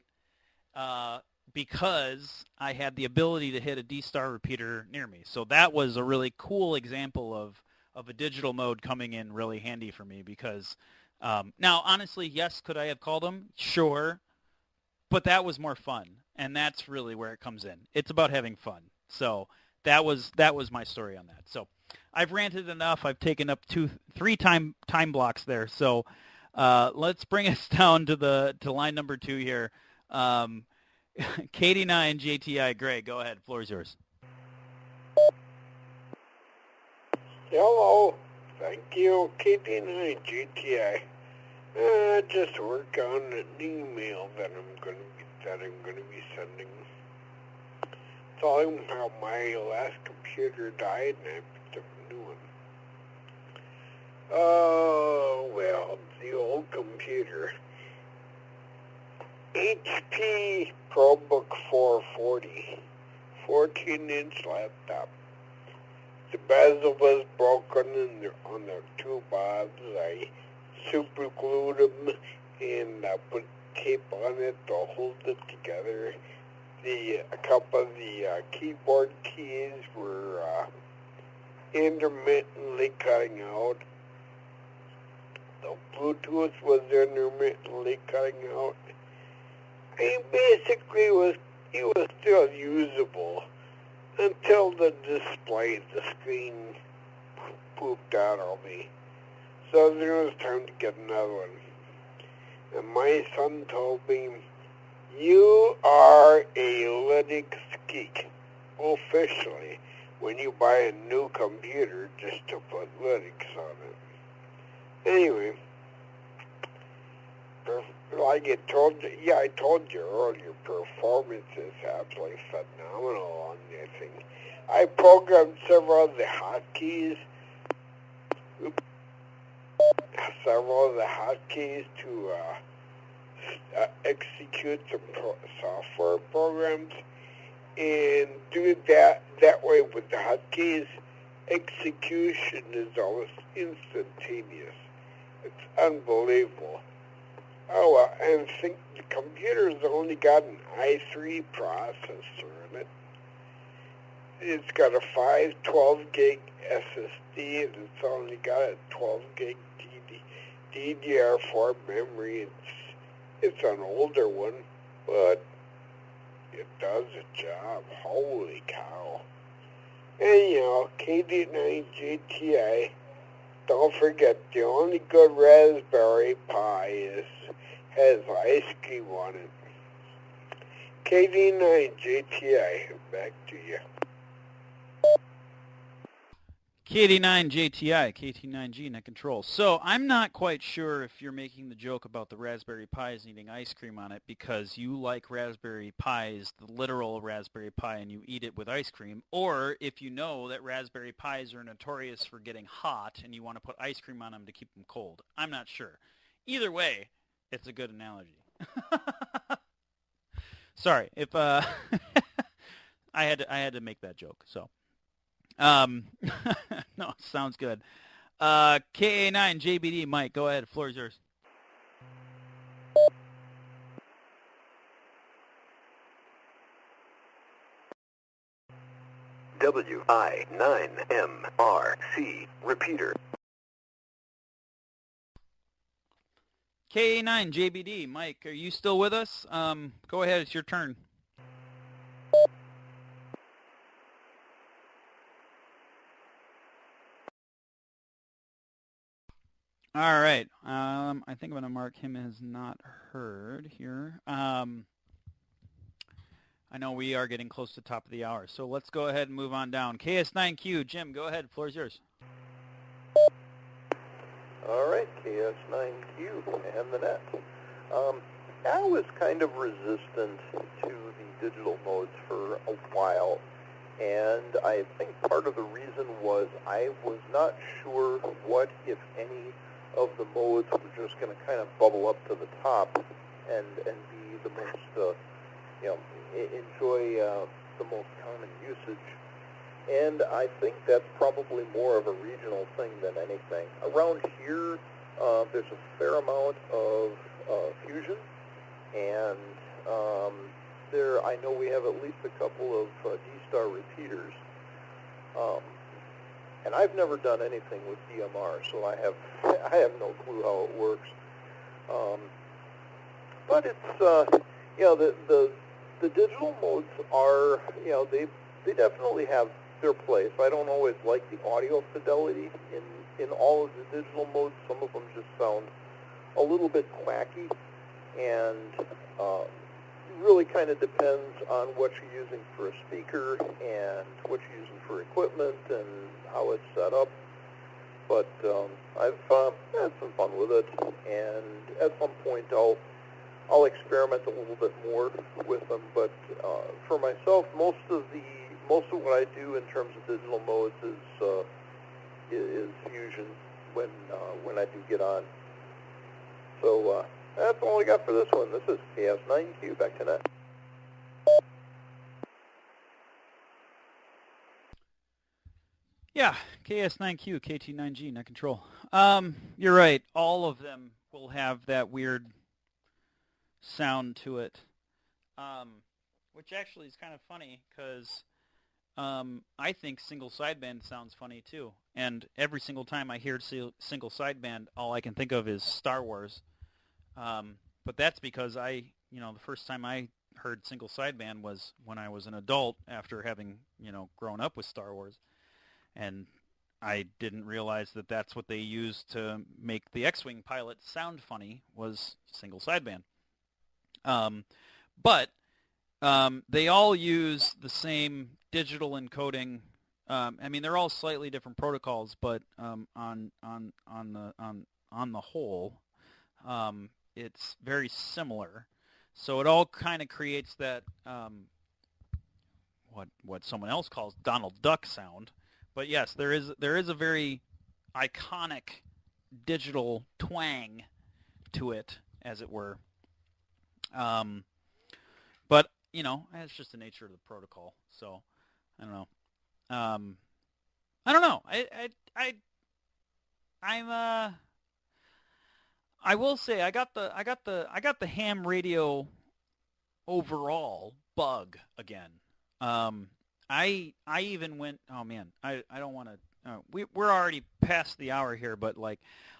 because I had the ability to hit a D-Star repeater near me. So that was a really cool example of a digital mode coming in really handy for me because now, honestly, yes, could I have called him? Sure. But that was more fun, and that's really where it comes in. It's about having fun. So that was my story on that. So I've ranted enough. I've taken up three time blocks there. So let's bring us down to line number 2 here. KD9 JTI, Greg, go ahead. Floor is yours. Hello. Thank you, KD9 GTI. Just work on an email that I'm gonna be sending. Telling how my last computer died and I picked up a new one. Oh well, the old computer. HP ProBook 440, 14-inch laptop. The bezel was broken on the two bobs. I super glued them and put tape on it to hold it together. A couple of the keyboard keys were intermittently cutting out. The Bluetooth was intermittently cutting out. Basically, it was still usable until the screen pooped out on me. So there was time to get another one. And my son told me, you are a Linux geek, officially, when you buy a new computer just to put Linux on it. Anyway, like I told you earlier, performance is absolutely phenomenal on this thing. I programmed several of the hotkeys to execute some software programs, and do that way with the hotkeys. Execution is almost instantaneous. It's unbelievable. Oh, and think the computer's only got an i3 processor in it. It's got a 512 gig SSD, and it's only got a 12 gig DDR4 memory. It's an older one, but it does the job. Holy cow. Anyhow, KD9 GTI, don't forget, the only good Raspberry Pi has ice cream on it. KD9 GTI, back to you. KD9 JTI, KT9G, net control. So I'm not quite sure if you're making the joke about the Raspberry Pis needing ice cream on it because you like Raspberry Pis, the literal Raspberry Pi, and you eat it with ice cream, or if you know that Raspberry Pis are notorious for getting hot and you want to put ice cream on them to keep them cold. I'm not sure. Either way, it's a good analogy. Sorry, if I had to make that joke, so. No, sounds good. KA9JBD, Mike, go ahead. Floor is yours. WI9MRC repeater. K9 JBD, Mike, are you still with us? Go ahead, it's your turn. All right. I think I'm going to mark him as not heard here. I know we are getting close to the top of the hour, so let's go ahead and move on down. KS9Q, Jim, go ahead. Floor is yours. All right, KS9Q and the net. I was kind of resistant to the digital modes for a while, and I think part of the reason was I was not sure what, if any, of the modes were just going to kind of bubble up to the top and be the most, enjoy the most common usage. And I think that's probably more of a regional thing than anything. Around here, there's a fair amount of fusion, and I know we have at least a couple of D-Star repeaters. And I've never done anything with DMR, so I have no clue how it works. But it's the digital modes are, they definitely have their place. I don't always like the audio fidelity in all of the digital modes. Some of them just sound a little bit quacky, and really kind of depends on what you're using for a speaker and what you're using for equipment and how it's set up. But I've had some fun with it, and at some point I'll experiment a little bit more with them. But for myself, most of what I do in terms of digital modes is fusion when I do get on. So that's all I got for this one. This is KS9Q. Back to net. Yeah, KS9Q, KT9G, net control. You're right. All of them will have that weird sound to it, which actually is kind of funny because I think single sideband sounds funny too. And every single time I hear single sideband, all I can think of is Star Wars. But that's because the first time I heard single sideband was when I was an adult after having, grown up with Star Wars. And I didn't realize that that's what they used to make the X-Wing pilot sound funny was single sideband. But they all use the same digital encoding. They're all slightly different protocols, but on the whole, it's very similar. So it all kind of creates that what someone else calls Donald Duck sound. But yes, there is a very iconic digital twang to it, as it were. But it's just the nature of the protocol. So I don't know. I don't know. I will say I got the ham radio overall bug again. I even went. Oh man, I don't want to. We're already past the hour here, but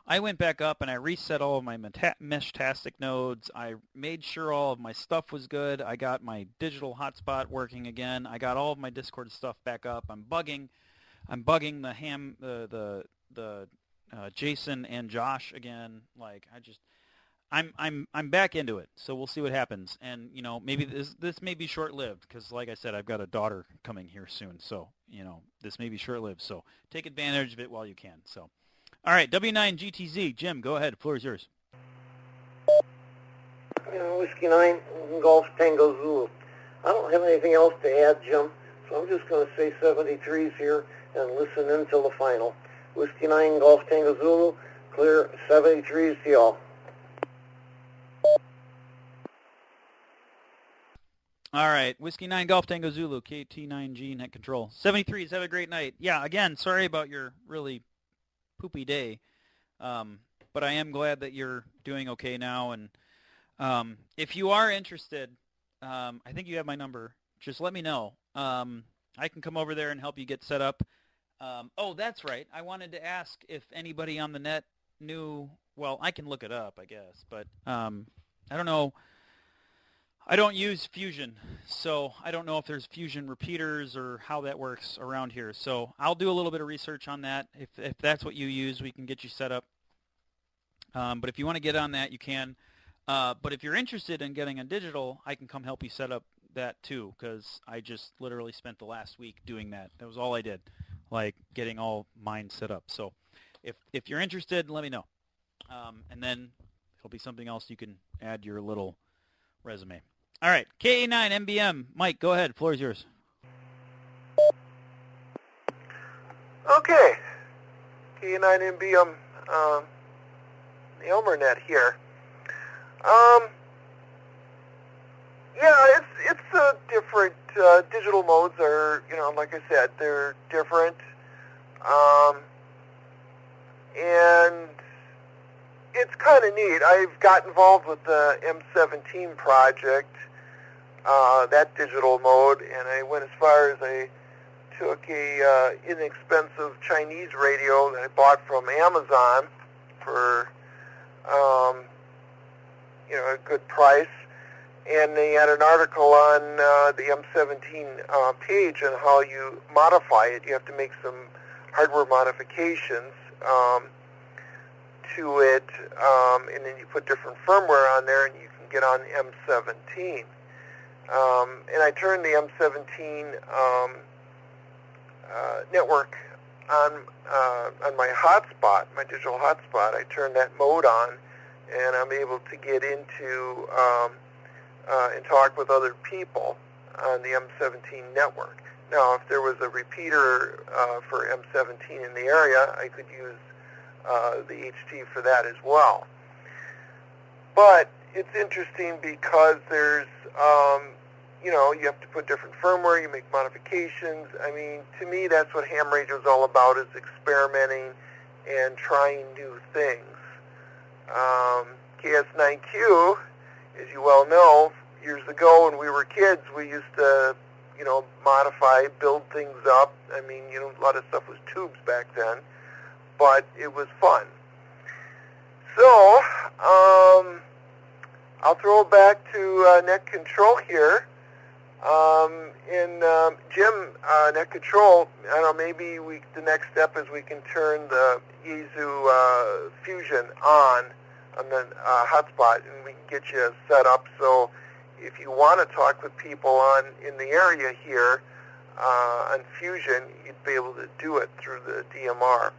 I went back up and I reset all of my Meshtastic nodes. I made sure all of my stuff was good. I got my digital hotspot working again. I got all of my Discord stuff back up. I'm bugging the Jason and Josh again. I'm back into it, so we'll see what happens. And maybe this may be short-lived because, like I said, I've got a daughter coming here soon. So this may be short-lived. So take advantage of it while you can. So, all right, W9GTZ, Jim, go ahead. The floor is yours. Whiskey 9, Golf Tango Zulu. I don't have anything else to add, Jim. So I'm just going to say 73s here and listen until the final. Whiskey 9, Golf Tango Zulu, clear 73s to y'all. All right, Whiskey 9 Golf Tango Zulu, KT9G net control. 73s, have a great night. Yeah, again, sorry about your really poopy day, but I am glad that you're doing okay now. And if you are interested, I think you have my number. Just let me know. I can come over there and help you get set up. Oh, that's right. I wanted to ask if anybody on the net knew, well, I can look it up, I guess, but I don't know. I don't use Fusion, so I don't know if there's Fusion repeaters or how that works around here. So I'll do a little bit of research on that. If that's what you use, we can get you set up. But if you want to get on that, you can. But if you're interested in getting on digital, I can come help you set up that too, because I just literally spent the last week doing that. That was all I did, like getting all mine set up. So if you're interested, let me know. And then it'll be something else you can add your little resume. All right, KA9MBM. Mike, go ahead. Floor is yours. Okay, KA9MBM, the Elmer net here. Yeah, it's different. Digital modes are, like I said, they're different. And it's kind of neat. I've got involved with the M17 project, that digital mode, and I went as far as I took a inexpensive Chinese radio that I bought from Amazon for a good price, and they had an article on the M17 page on how you modify it. You have to make some hardware modifications to it, and then you put different firmware on there, and you can get on M17. And I turned the M17 network on my hotspot, my digital hotspot. I turned that mode on, and I'm able to get into and talk with other people on the M17 network. Now, if there was a repeater for M17 in the area, I could use the HT for that as well. But it's interesting because there's, you have to put different firmware, you make modifications. I mean, to me, that's what ham radio is all about, is experimenting and trying new things. KS9Q, as you well know, years ago when we were kids, we used to, modify, build things up. I mean, a lot of stuff was tubes back then, but it was fun. So, I'll throw it back to net control here. Jim, net control, I don't know, maybe the next step is we can turn the Yaesu Fusion on the hotspot, and we can get you set up. So if you want to talk with people in the area here on Fusion, you'd be able to do it through the DMR.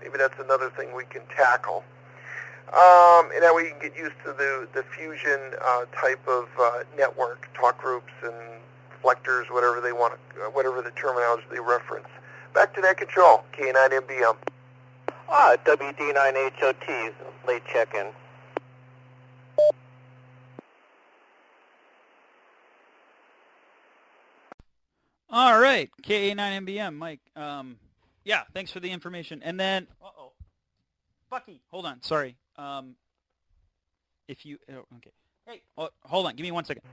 Maybe that's another thing we can tackle. And then we can get used to the Fusion type of network, talk groups and reflectors, whatever they want, whatever the terminology they reference. Back to net control, K9MBM. WD9HOT, late check-in. All right, KA9MBM, Mike. Yeah, thanks for the information. And then, Bucky, hold on, sorry. Okay. Hey, hold on, give me 1 second.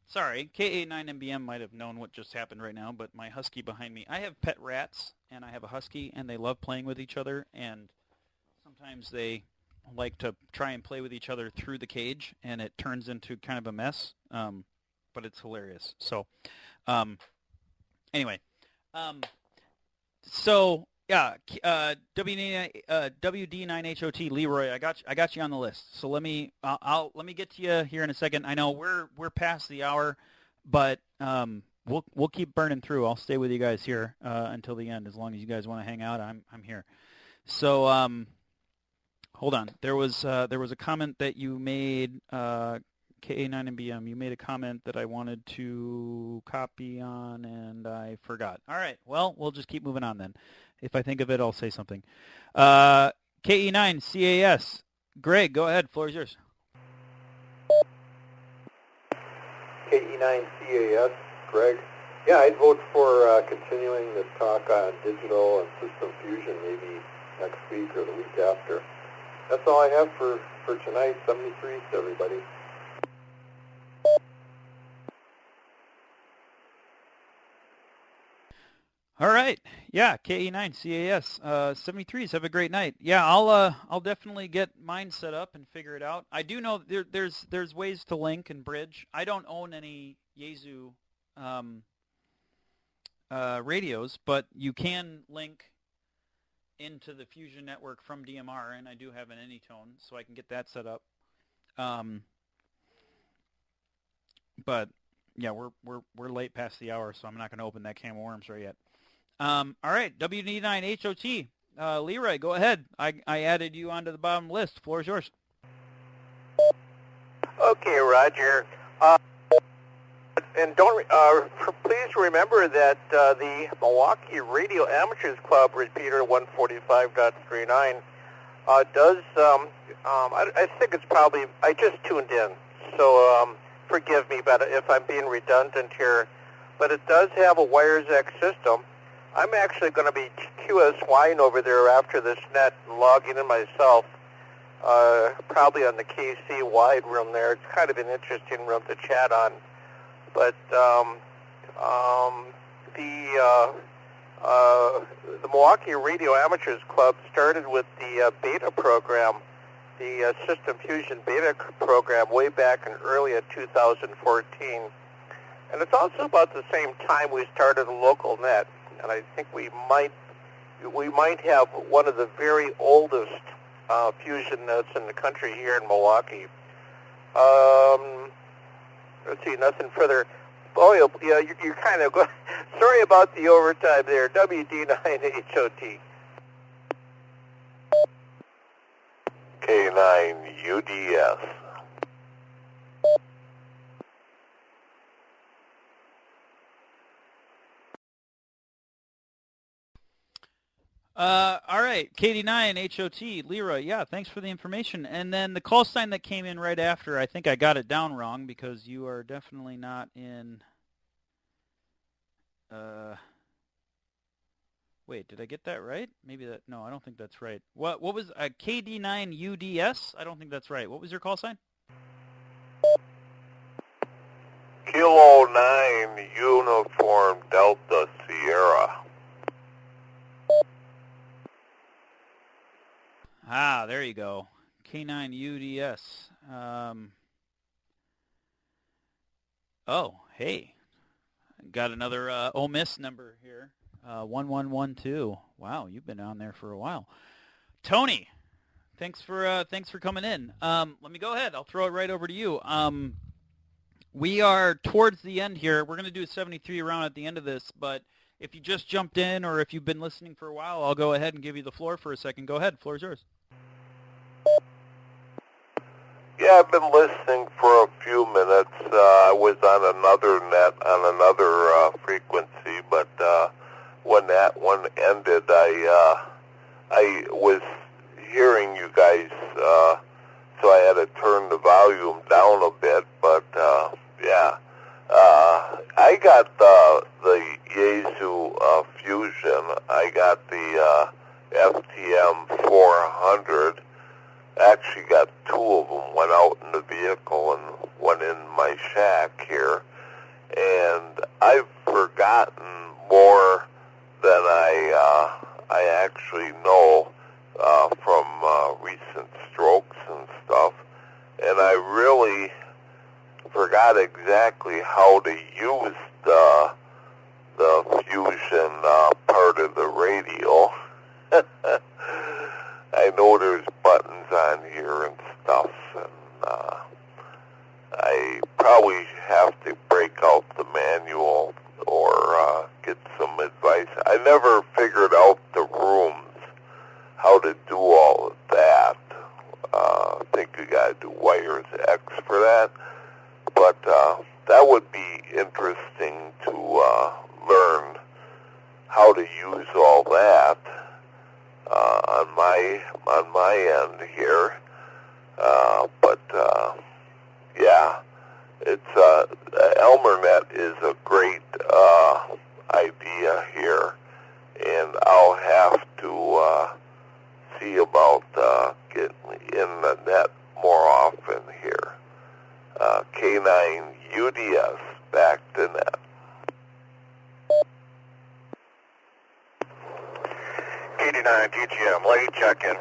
Sorry, KA9MBM might have known what just happened right now, but my husky behind me, I have pet rats, and I have a husky, and they love playing with each other, and sometimes they like to try and play with each other through the cage, and it turns into kind of a mess, but it's hilarious. So, anyway, so yeah, WD9HOT Leroy, I got you on the list. So let me get to you here in a second. I know we're past the hour, but we'll keep burning through. I'll stay with you guys here until the end, as long as you guys want to hang out. I'm here. So hold on. There was a comment that you made, KA9MBM. You made a comment that I wanted to copy on, and I forgot. All right. Well, we'll just keep moving on then. If I think of it, I'll say something. KE9CAS. Greg, go ahead. Floor is yours. KE9CAS, Greg. Yeah, I'd vote for continuing this talk on digital and system fusion maybe next week or the week after. That's all I have for tonight. 73 to everybody. All right. Yeah, KE9 CAS 73s. Have a great night. Yeah, I'll definitely get mine set up and figure it out. I do know there's ways to link and bridge. I don't own any Yaesu radios, but you can link into the Fusion network from DMR, and I do have an Anytone, so I can get that set up. But yeah, we're late past the hour, so I'm not going to open that can of worms right yet. All right, WD9HOT. Leroy, go ahead. I added you onto the bottom list. Floor is yours. Okay, Roger. And please remember that the Milwaukee Radio Amateurs Club repeater 145.39 does. I think it's probably. I just tuned in, so forgive me, but if I'm being redundant here, but it does have a WireZac system. I'm actually going to be QSYing over there after this net and logging in myself, probably on the KC wide room there. It's kind of an interesting room to chat on. But the Milwaukee Radio Amateurs Club started with the beta program, the System Fusion beta program way back in early 2014. And it's also about the same time we started a local net. And I think we might have one of the very oldest fusion nets in the country here in Milwaukee. Let's see, nothing further. Oh, yeah, you're kind of sorry about the overtime there. WD9HOT. K9UDS. All right, KD9HOT, Leroy, yeah, thanks for the information. And then the call sign that came in right after, I think I got it down wrong because you are definitely not in... Wait, did I get that right? Maybe that... No, I don't think that's right. What was... KD9UDS? I don't think that's right. What was your call sign? Kilo 9 Uniform Delta Sierra. Ah, there you go. K9UDS. Oh, hey. Got another OMIS number here. 1112. Wow, you've been on there for a while. Tony, thanks for coming in. Let me go ahead. I'll throw it right over to you. We are towards the end here. We're going to do a 73 round at the end of this, but if you just jumped in or if you've been listening for a while, I'll go ahead and give you the floor for a second. Go ahead. Floor is yours. Yeah, I've been listening for a few minutes. I was on another net on another frequency, but when that one ended, I was hearing you guys, so I had to turn the volume down a bit. But yeah, I got the Yaesu Fusion. I got the FTM 400. Actually got two of them, one out in the vehicle and one in my shack here. And I've forgotten more than I actually know from recent strokes and stuff. And I really forgot exactly how to use the Fusion part of the radio. I know there's buttons on here and stuff, and I probably have to break out the manual or get some advice. I never figured out the rooms, how to do all of that. I think you got to do wires X for that, but that would be interesting to learn how to use all that. On my end here, but yeah, it's ElmerNet is a great idea here, and I'll have to see about KD9 UDS back to net. KD9 TGM, late check-in.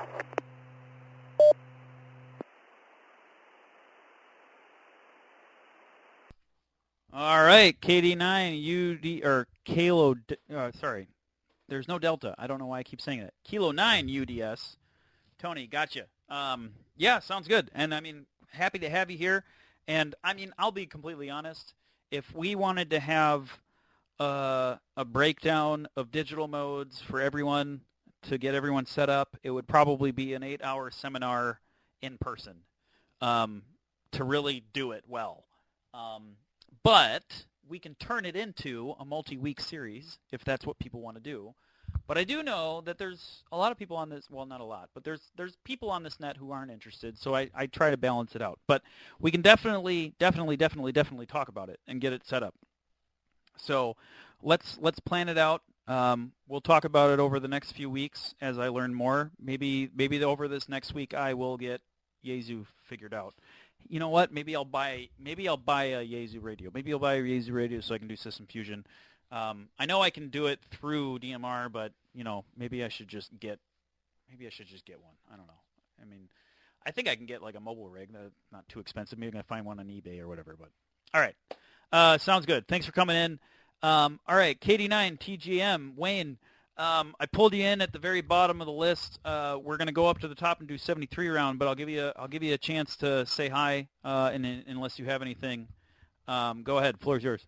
All right, KD9 UD or Kilo. Sorry, there's no delta. I don't know why I keep saying it. Kilo 9 UDS. Tony, gotcha. Yeah, sounds good. And I mean, happy to have you here. And I mean, I'll be completely honest. If we wanted to have a breakdown of digital modes for everyone to get everyone set up, it would probably be an 8-hour seminar in person to really do it well. But we can turn it into a multi-week series if that's what people want to do. But I do know that there's a lot of people on this, well, not a lot, but there's people on this net who aren't interested, so I try to balance it out. But we can definitely talk about it and get it set up. So let's plan it out. We'll talk about it over the next few weeks as I learn more. Maybe over this next week I will get Yaesu figured out. You know what? Maybe I'll buy a Yaesu radio. Maybe I'll buy a Yaesu radio so I can do System Fusion. I know I can do it through DMR, but you know, maybe I should just get one. I don't know. I mean, I think I can get like a mobile rig that's not too expensive. Maybe I can find one on eBay or whatever. But all right, sounds good. Thanks for coming in. All right, KD9 TGM Wayne. I pulled you in at the very bottom of the list. We're going to go up to the top and do 73 round, but I'll give you a chance to say hi, unless you have anything. Go ahead. Floor is yours.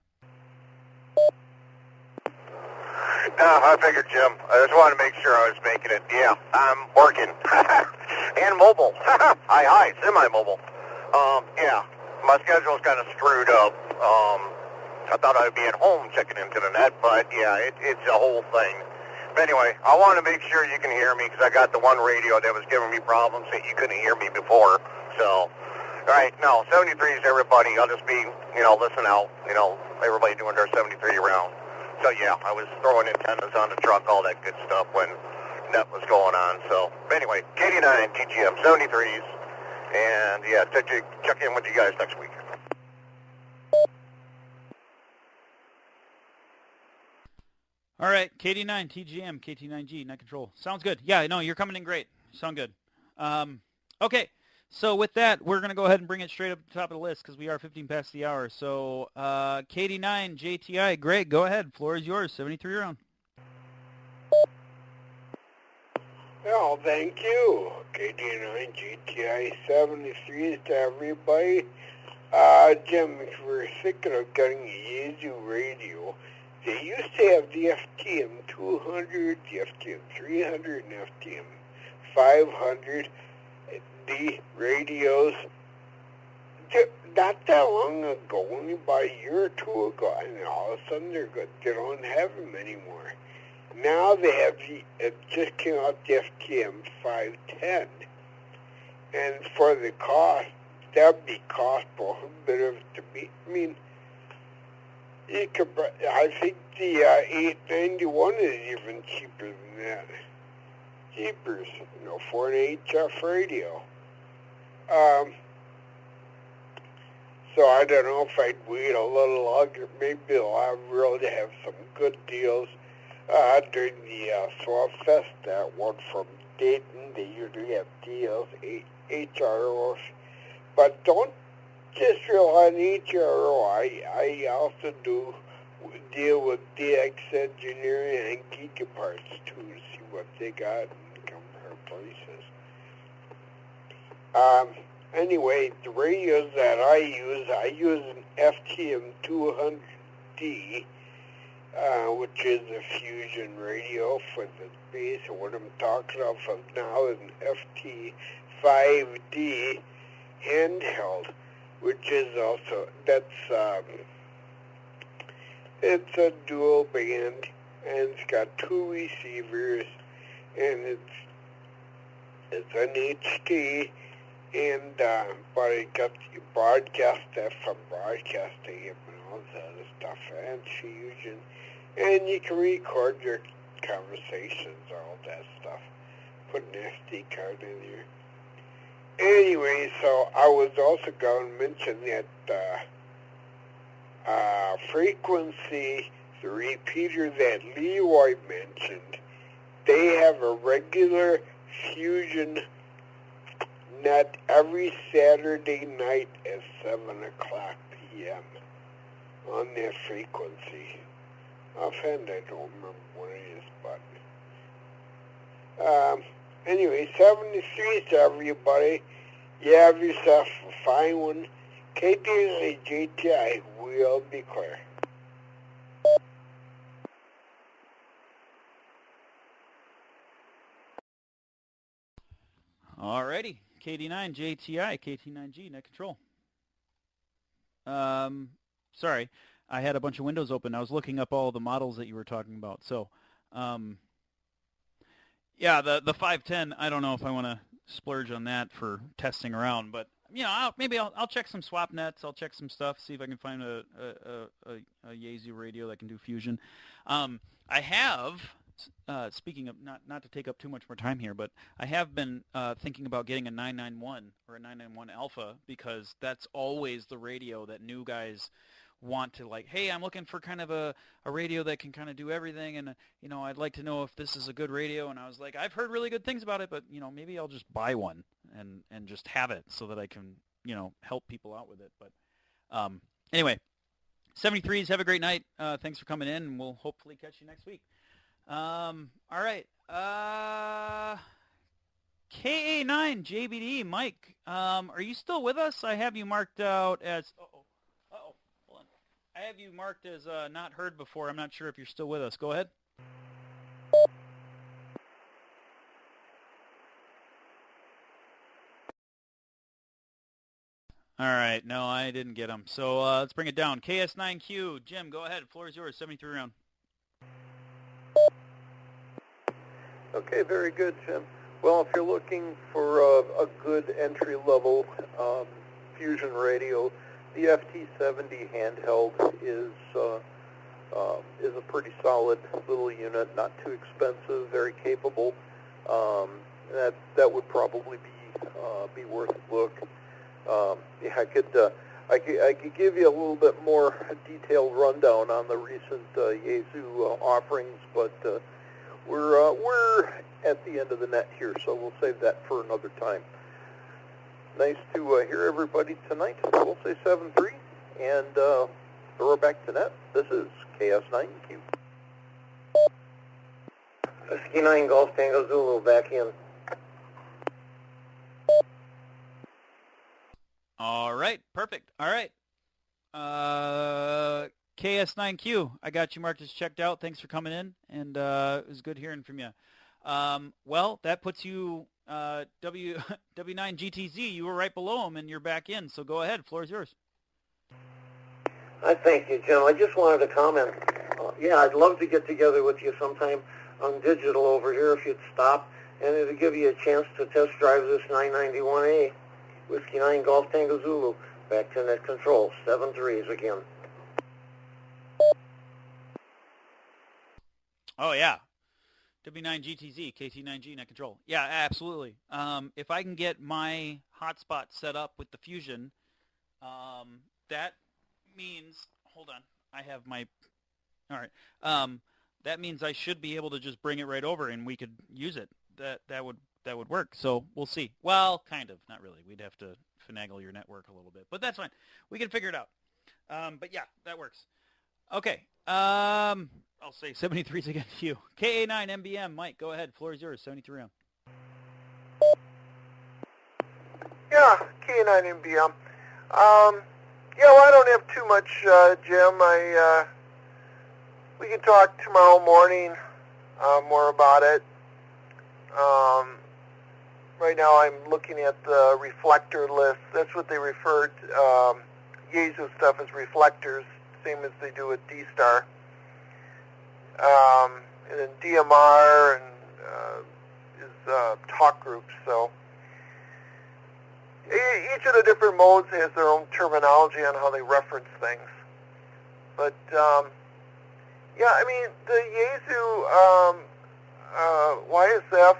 I figured, Jim. I just wanted to make sure I was making it. Yeah, I'm working. And mobile. Hi, semi-mobile. Yeah, my schedule's kind of screwed up. I thought I'd be at home checking into the net, but yeah, it's a whole thing. But anyway, I want to make sure you can hear me because I got the one radio that was giving me problems that you couldn't hear me before. So, all right, no, 73s, everybody. I'll just be, listen out. Everybody doing their 73 round. So yeah, I was throwing antennas on the truck, all that good stuff when net was going on. So anyway, KD9 TGM 73s, and yeah, check in with you guys next week. All right, KD9 TGM KT9G net control. Sounds good. Yeah, no, you're coming in great. Sound good. Okay. So with that, we're going to go ahead and bring it straight up to the top of the list because we are 15 past the hour. So KD9 JTI, Greg, go ahead. Floor is yours. 73 round. Well, thank you. KD9 GTI 73s to everybody. Jim, if we're thinking of getting a Yaesu radio, they used to have the FTM 200, the FTM 300, and FTM 500. The radios, not that long ago, only about a year or two ago, and all of a sudden they don't have them anymore. Now they have it just came out the FTM 510, and for the cost, that would be cost prohibitive to me. I mean, you could, I think the 891 is even cheaper than that. Cheapers, for an HF radio. So I don't know if I'd wait a little longer. Maybe they'll really have some good deals during the Swap Fest. That one from Dayton, they usually have deals, HROs. But don't just rely on HRO. I also do deal with DX Engineering and Geeky Parts too to see what they got and compare prices. Anyway, the radios that I use an FTM 200D, which is a fusion radio for the base. And what I'm talking about now is an FT5D handheld, which is also, it's a dual band, and it's got 2 receivers, and it's an HT, and but it got broadcast from broadcast AM and all that other stuff, and fusion, and you can record your conversations, all that stuff. Put an SD card in there. Anyway, so I was also going to mention that frequency, the repeater that Leroy mentioned, they have a regular fusion net every Saturday night at 7 o'clock p.m. on that frequency. Offhand, I don't remember what it is, but anyway, 73 to everybody. You have yourself a fine one. KTNI JTI will be clear. Alrighty, KD9 JTI, KT9G, net control. Sorry, I had a bunch of windows open. I was looking up all the models that you were talking about. So, yeah, the 510. I don't know if I want to splurge on that for testing around, but you know, maybe I'll check some swap nets. I'll check some stuff, see if I can find a Yaesu radio that can do fusion. I have. Speaking of, not to take up too much more time here, but I have been thinking about getting a 991 or a 991 Alpha, because that's always the radio that new guys want to, like, hey, I'm looking for kind of a radio that can kind of do everything, and you know, I'd like to know if this is a good radio. And I was like, I've heard really good things about it, but you know, maybe I'll just buy one and just have it so that I can, you know, help people out with it. But anyway, 73s, have a great night. Thanks for coming in, and we'll hopefully catch you next week. All right. KA9 JBD, Mike, are you still with us? I have you marked out as, hold on. I have you marked as not heard before. I'm not sure if you're still with us. Go ahead. All right. No, I didn't get him. So let's bring it down. KS9Q, Jim, go ahead. Floor is yours. 73 round. Okay, very good, Jim. Well, if you're looking for a good entry-level fusion radio, the FT70 handheld is a pretty solid little unit, not too expensive, very capable. That would probably be worth a look. Yeah, I could give you a little bit more detailed rundown on the recent Yaesu offerings, but we're at the end of the net here, so we'll save that for another time. Nice to hear everybody tonight. We'll say 7-3 and throw her back to net. This is KS9Q. Whiskey 9 Golf Tango Zulu back in. All right, perfect. All right. KS9Q, I got you marked as checked out. Thanks for coming in, and it was good hearing from you. Well, that puts you W9GTZ. You were right below him, and you're back in, so go ahead. Floor is yours. I thank you, Jim. I just wanted to comment. Yeah, I'd love to get together with you sometime on digital over here if you'd stop, and it'll give you a chance to test drive this 991A. Whiskey 9 Golf Tango Zulu. Back to net control. 7-3s again. Oh, yeah. W9GTZ, KT9G, net control. Yeah, absolutely. If I can get my hotspot set up with the Fusion, that means, hold on, I have my, all right. That means I should be able to just bring it right over and we could use it. That would work. So we'll see. Well, kind of, not really. We'd have to finagle your network a little bit, but that's fine. We can figure it out. But yeah, that works. Okay. I'll say 73s again to you. KA9MBM, Mike, go ahead. Floor is yours. 73 round. Yeah, KA9MBM. Yeah, well, I don't have too much, Jim. We can talk tomorrow morning more about it. Right now I'm looking at the reflector list. That's what they refer to, Yaesu stuff as reflectors, same as they do with D-Star. And then DMR and is talk groups. So each of the different modes has their own terminology on how they reference things. But yeah, I mean the Yaesu YSF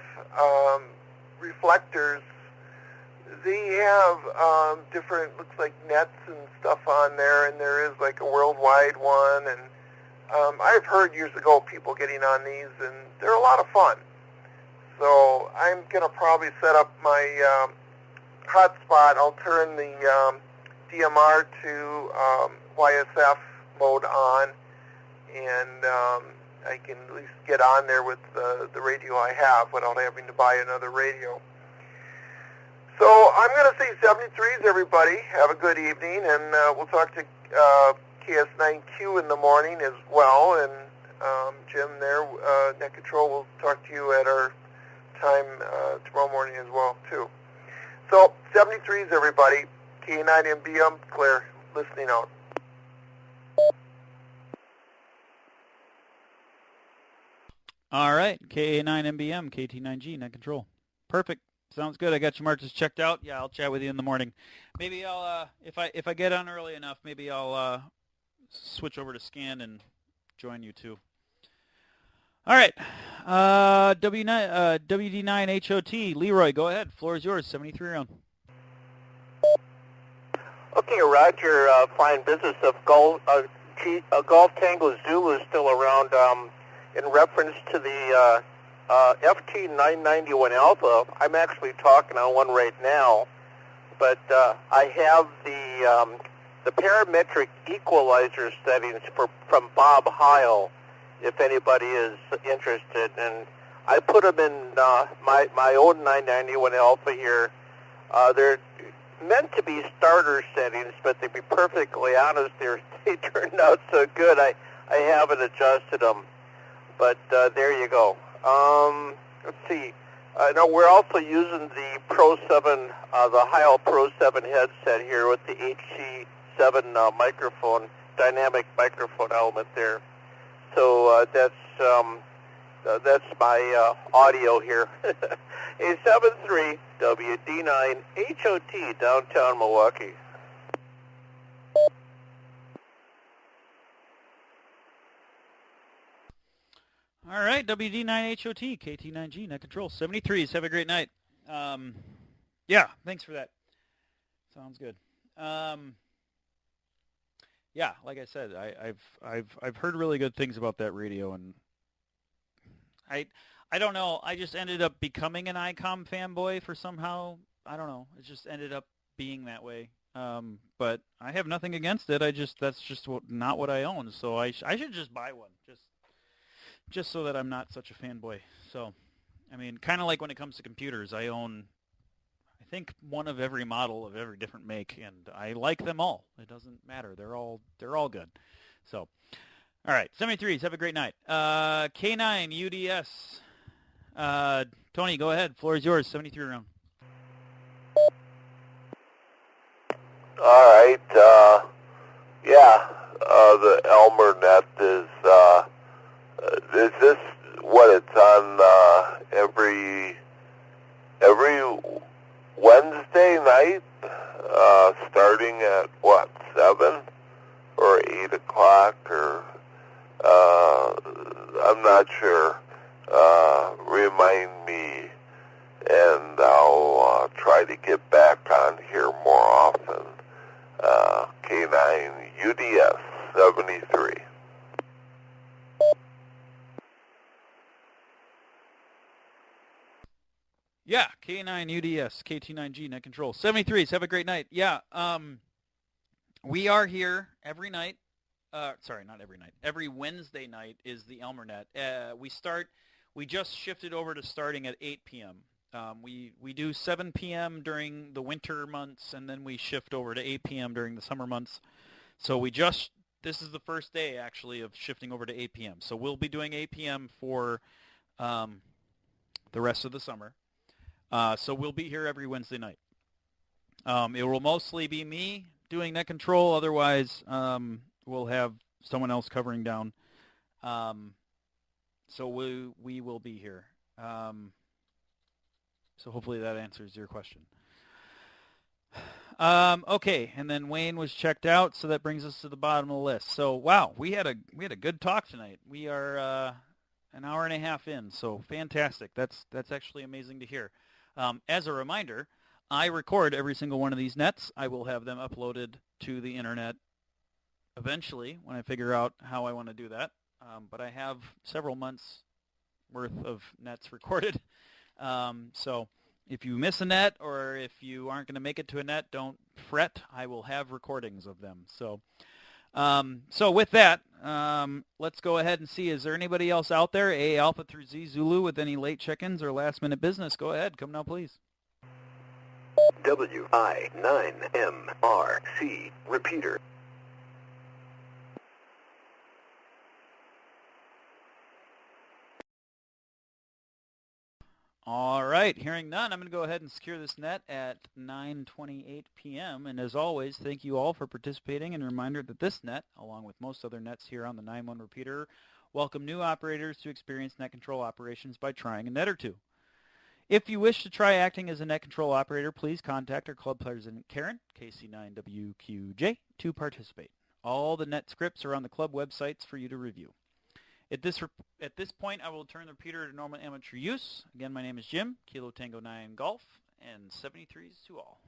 reflectors they have different, looks like nets and stuff on there, and there is like a worldwide one. And I've heard years ago people getting on these, and they're a lot of fun. So I'm going to probably set up my hotspot. I'll turn the DMR to YSF mode on, and I can at least get on there with the radio I have without having to buy another radio. So I'm going to say 73s, everybody. Have a good evening, and we'll talk to KS9Q in the morning as well. And Jim there, Net Control, will talk to you at our time tomorrow morning as well, too. So 73s, everybody. K9MBM, clear. Listening out. All right, KA9MBM, KT9G, Net Control. Perfect. Sounds good. I got your marches checked out. Yeah, I'll chat with you in the morning. Maybe I'll, if I get on early enough, maybe I'll switch over to scan and join you too. All right, WD9HOT, Leroy, go ahead. Floor is yours. 73 round. Okay, Roger. Fine business of Golf Tango Zulu is still around. In reference to the FT991 Alpha, I'm actually talking on one right now, but I have the parametric equalizer settings from Bob Heil, if anybody is interested, and I put them in my own 991 Alpha here. They're meant to be starter settings, but to be perfectly honest, they turned out so good I haven't adjusted them. But there you go. Let's see. No, we're also using the Pro 7, the Heil Pro 7 headset here with the HC7 microphone, dynamic microphone element there. So that's my audio here. A73 WD9 HOT, downtown Milwaukee. All right, WD9HOT, KT9G, Net Control, 73s. Have a great night. Yeah, thanks for that. Sounds good. Yeah, like I said, I've heard really good things about that radio, and I don't know. I just ended up becoming an ICOM fanboy for somehow. I don't know. It just ended up being that way. But I have nothing against it. That's just not what I own. So I should just buy one. Just so that I'm not such a fanboy. So, I mean, kind of like when it comes to computers, I own, I think, one of every model of every different make, and I like them all. It doesn't matter. They're all good. So, all right, 73s. Have a great night. K9 UDS. Tony, go ahead. Floor is yours. 73 round. All right. The Elmer net is this what it's on every Wednesday night, starting at what, 7 or 8 o'clock, or I'm not sure. Remind me, and I'll try to get back on here more often. K9 UDS 73. Yeah, K9 UDS, KT9G, Net Control. 73s, have a great night. Yeah, we are here every night. Sorry, not every night. Every Wednesday night is the Elmer net. We just shifted over to starting at 8 p.m. We do 7 p.m. during the winter months, and then we shift over to 8 p.m. during the summer months. So this is the first day, actually, of shifting over to 8 p.m. So we'll be doing 8 p.m. for the rest of the summer. So we'll be here every Wednesday night. It will mostly be me doing Net Control. Otherwise, we'll have someone else covering down. So we will be here. So hopefully that answers your question. Okay, and then Wayne was checked out, so that brings us to the bottom of the list. So wow, we had a good talk tonight. We are an hour and a half in, so fantastic. That's actually amazing to hear. As a reminder, I record every single one of these nets. I will have them uploaded to the internet eventually when I figure out how I want to do that. But I have several months worth of nets recorded. So if you miss a net or if you aren't going to make it to a net, don't fret. I will have recordings of them. So with that, let's go ahead and see. Is there anybody else out there, A Alpha through Z Zulu, with any late check-ins or last-minute business? Go ahead. Come now, please. WI9MRC. Repeater. All right, hearing none, I'm going to go ahead and secure this net at 9:28 p.m. And as always, thank you all for participating, and a reminder that this net, along with most other nets here on the 9-1 repeater, welcome new operators to experience net control operations by trying a net or two. If you wish to try acting as a net control operator, please contact our club president, Karen, KC9WQJ, to participate. All the net scripts are on the club websites for you to review. At this point, I will turn the repeater to normal amateur use. Again, my name is Jim, Kilo Tango 9 Golf, and 73s to all.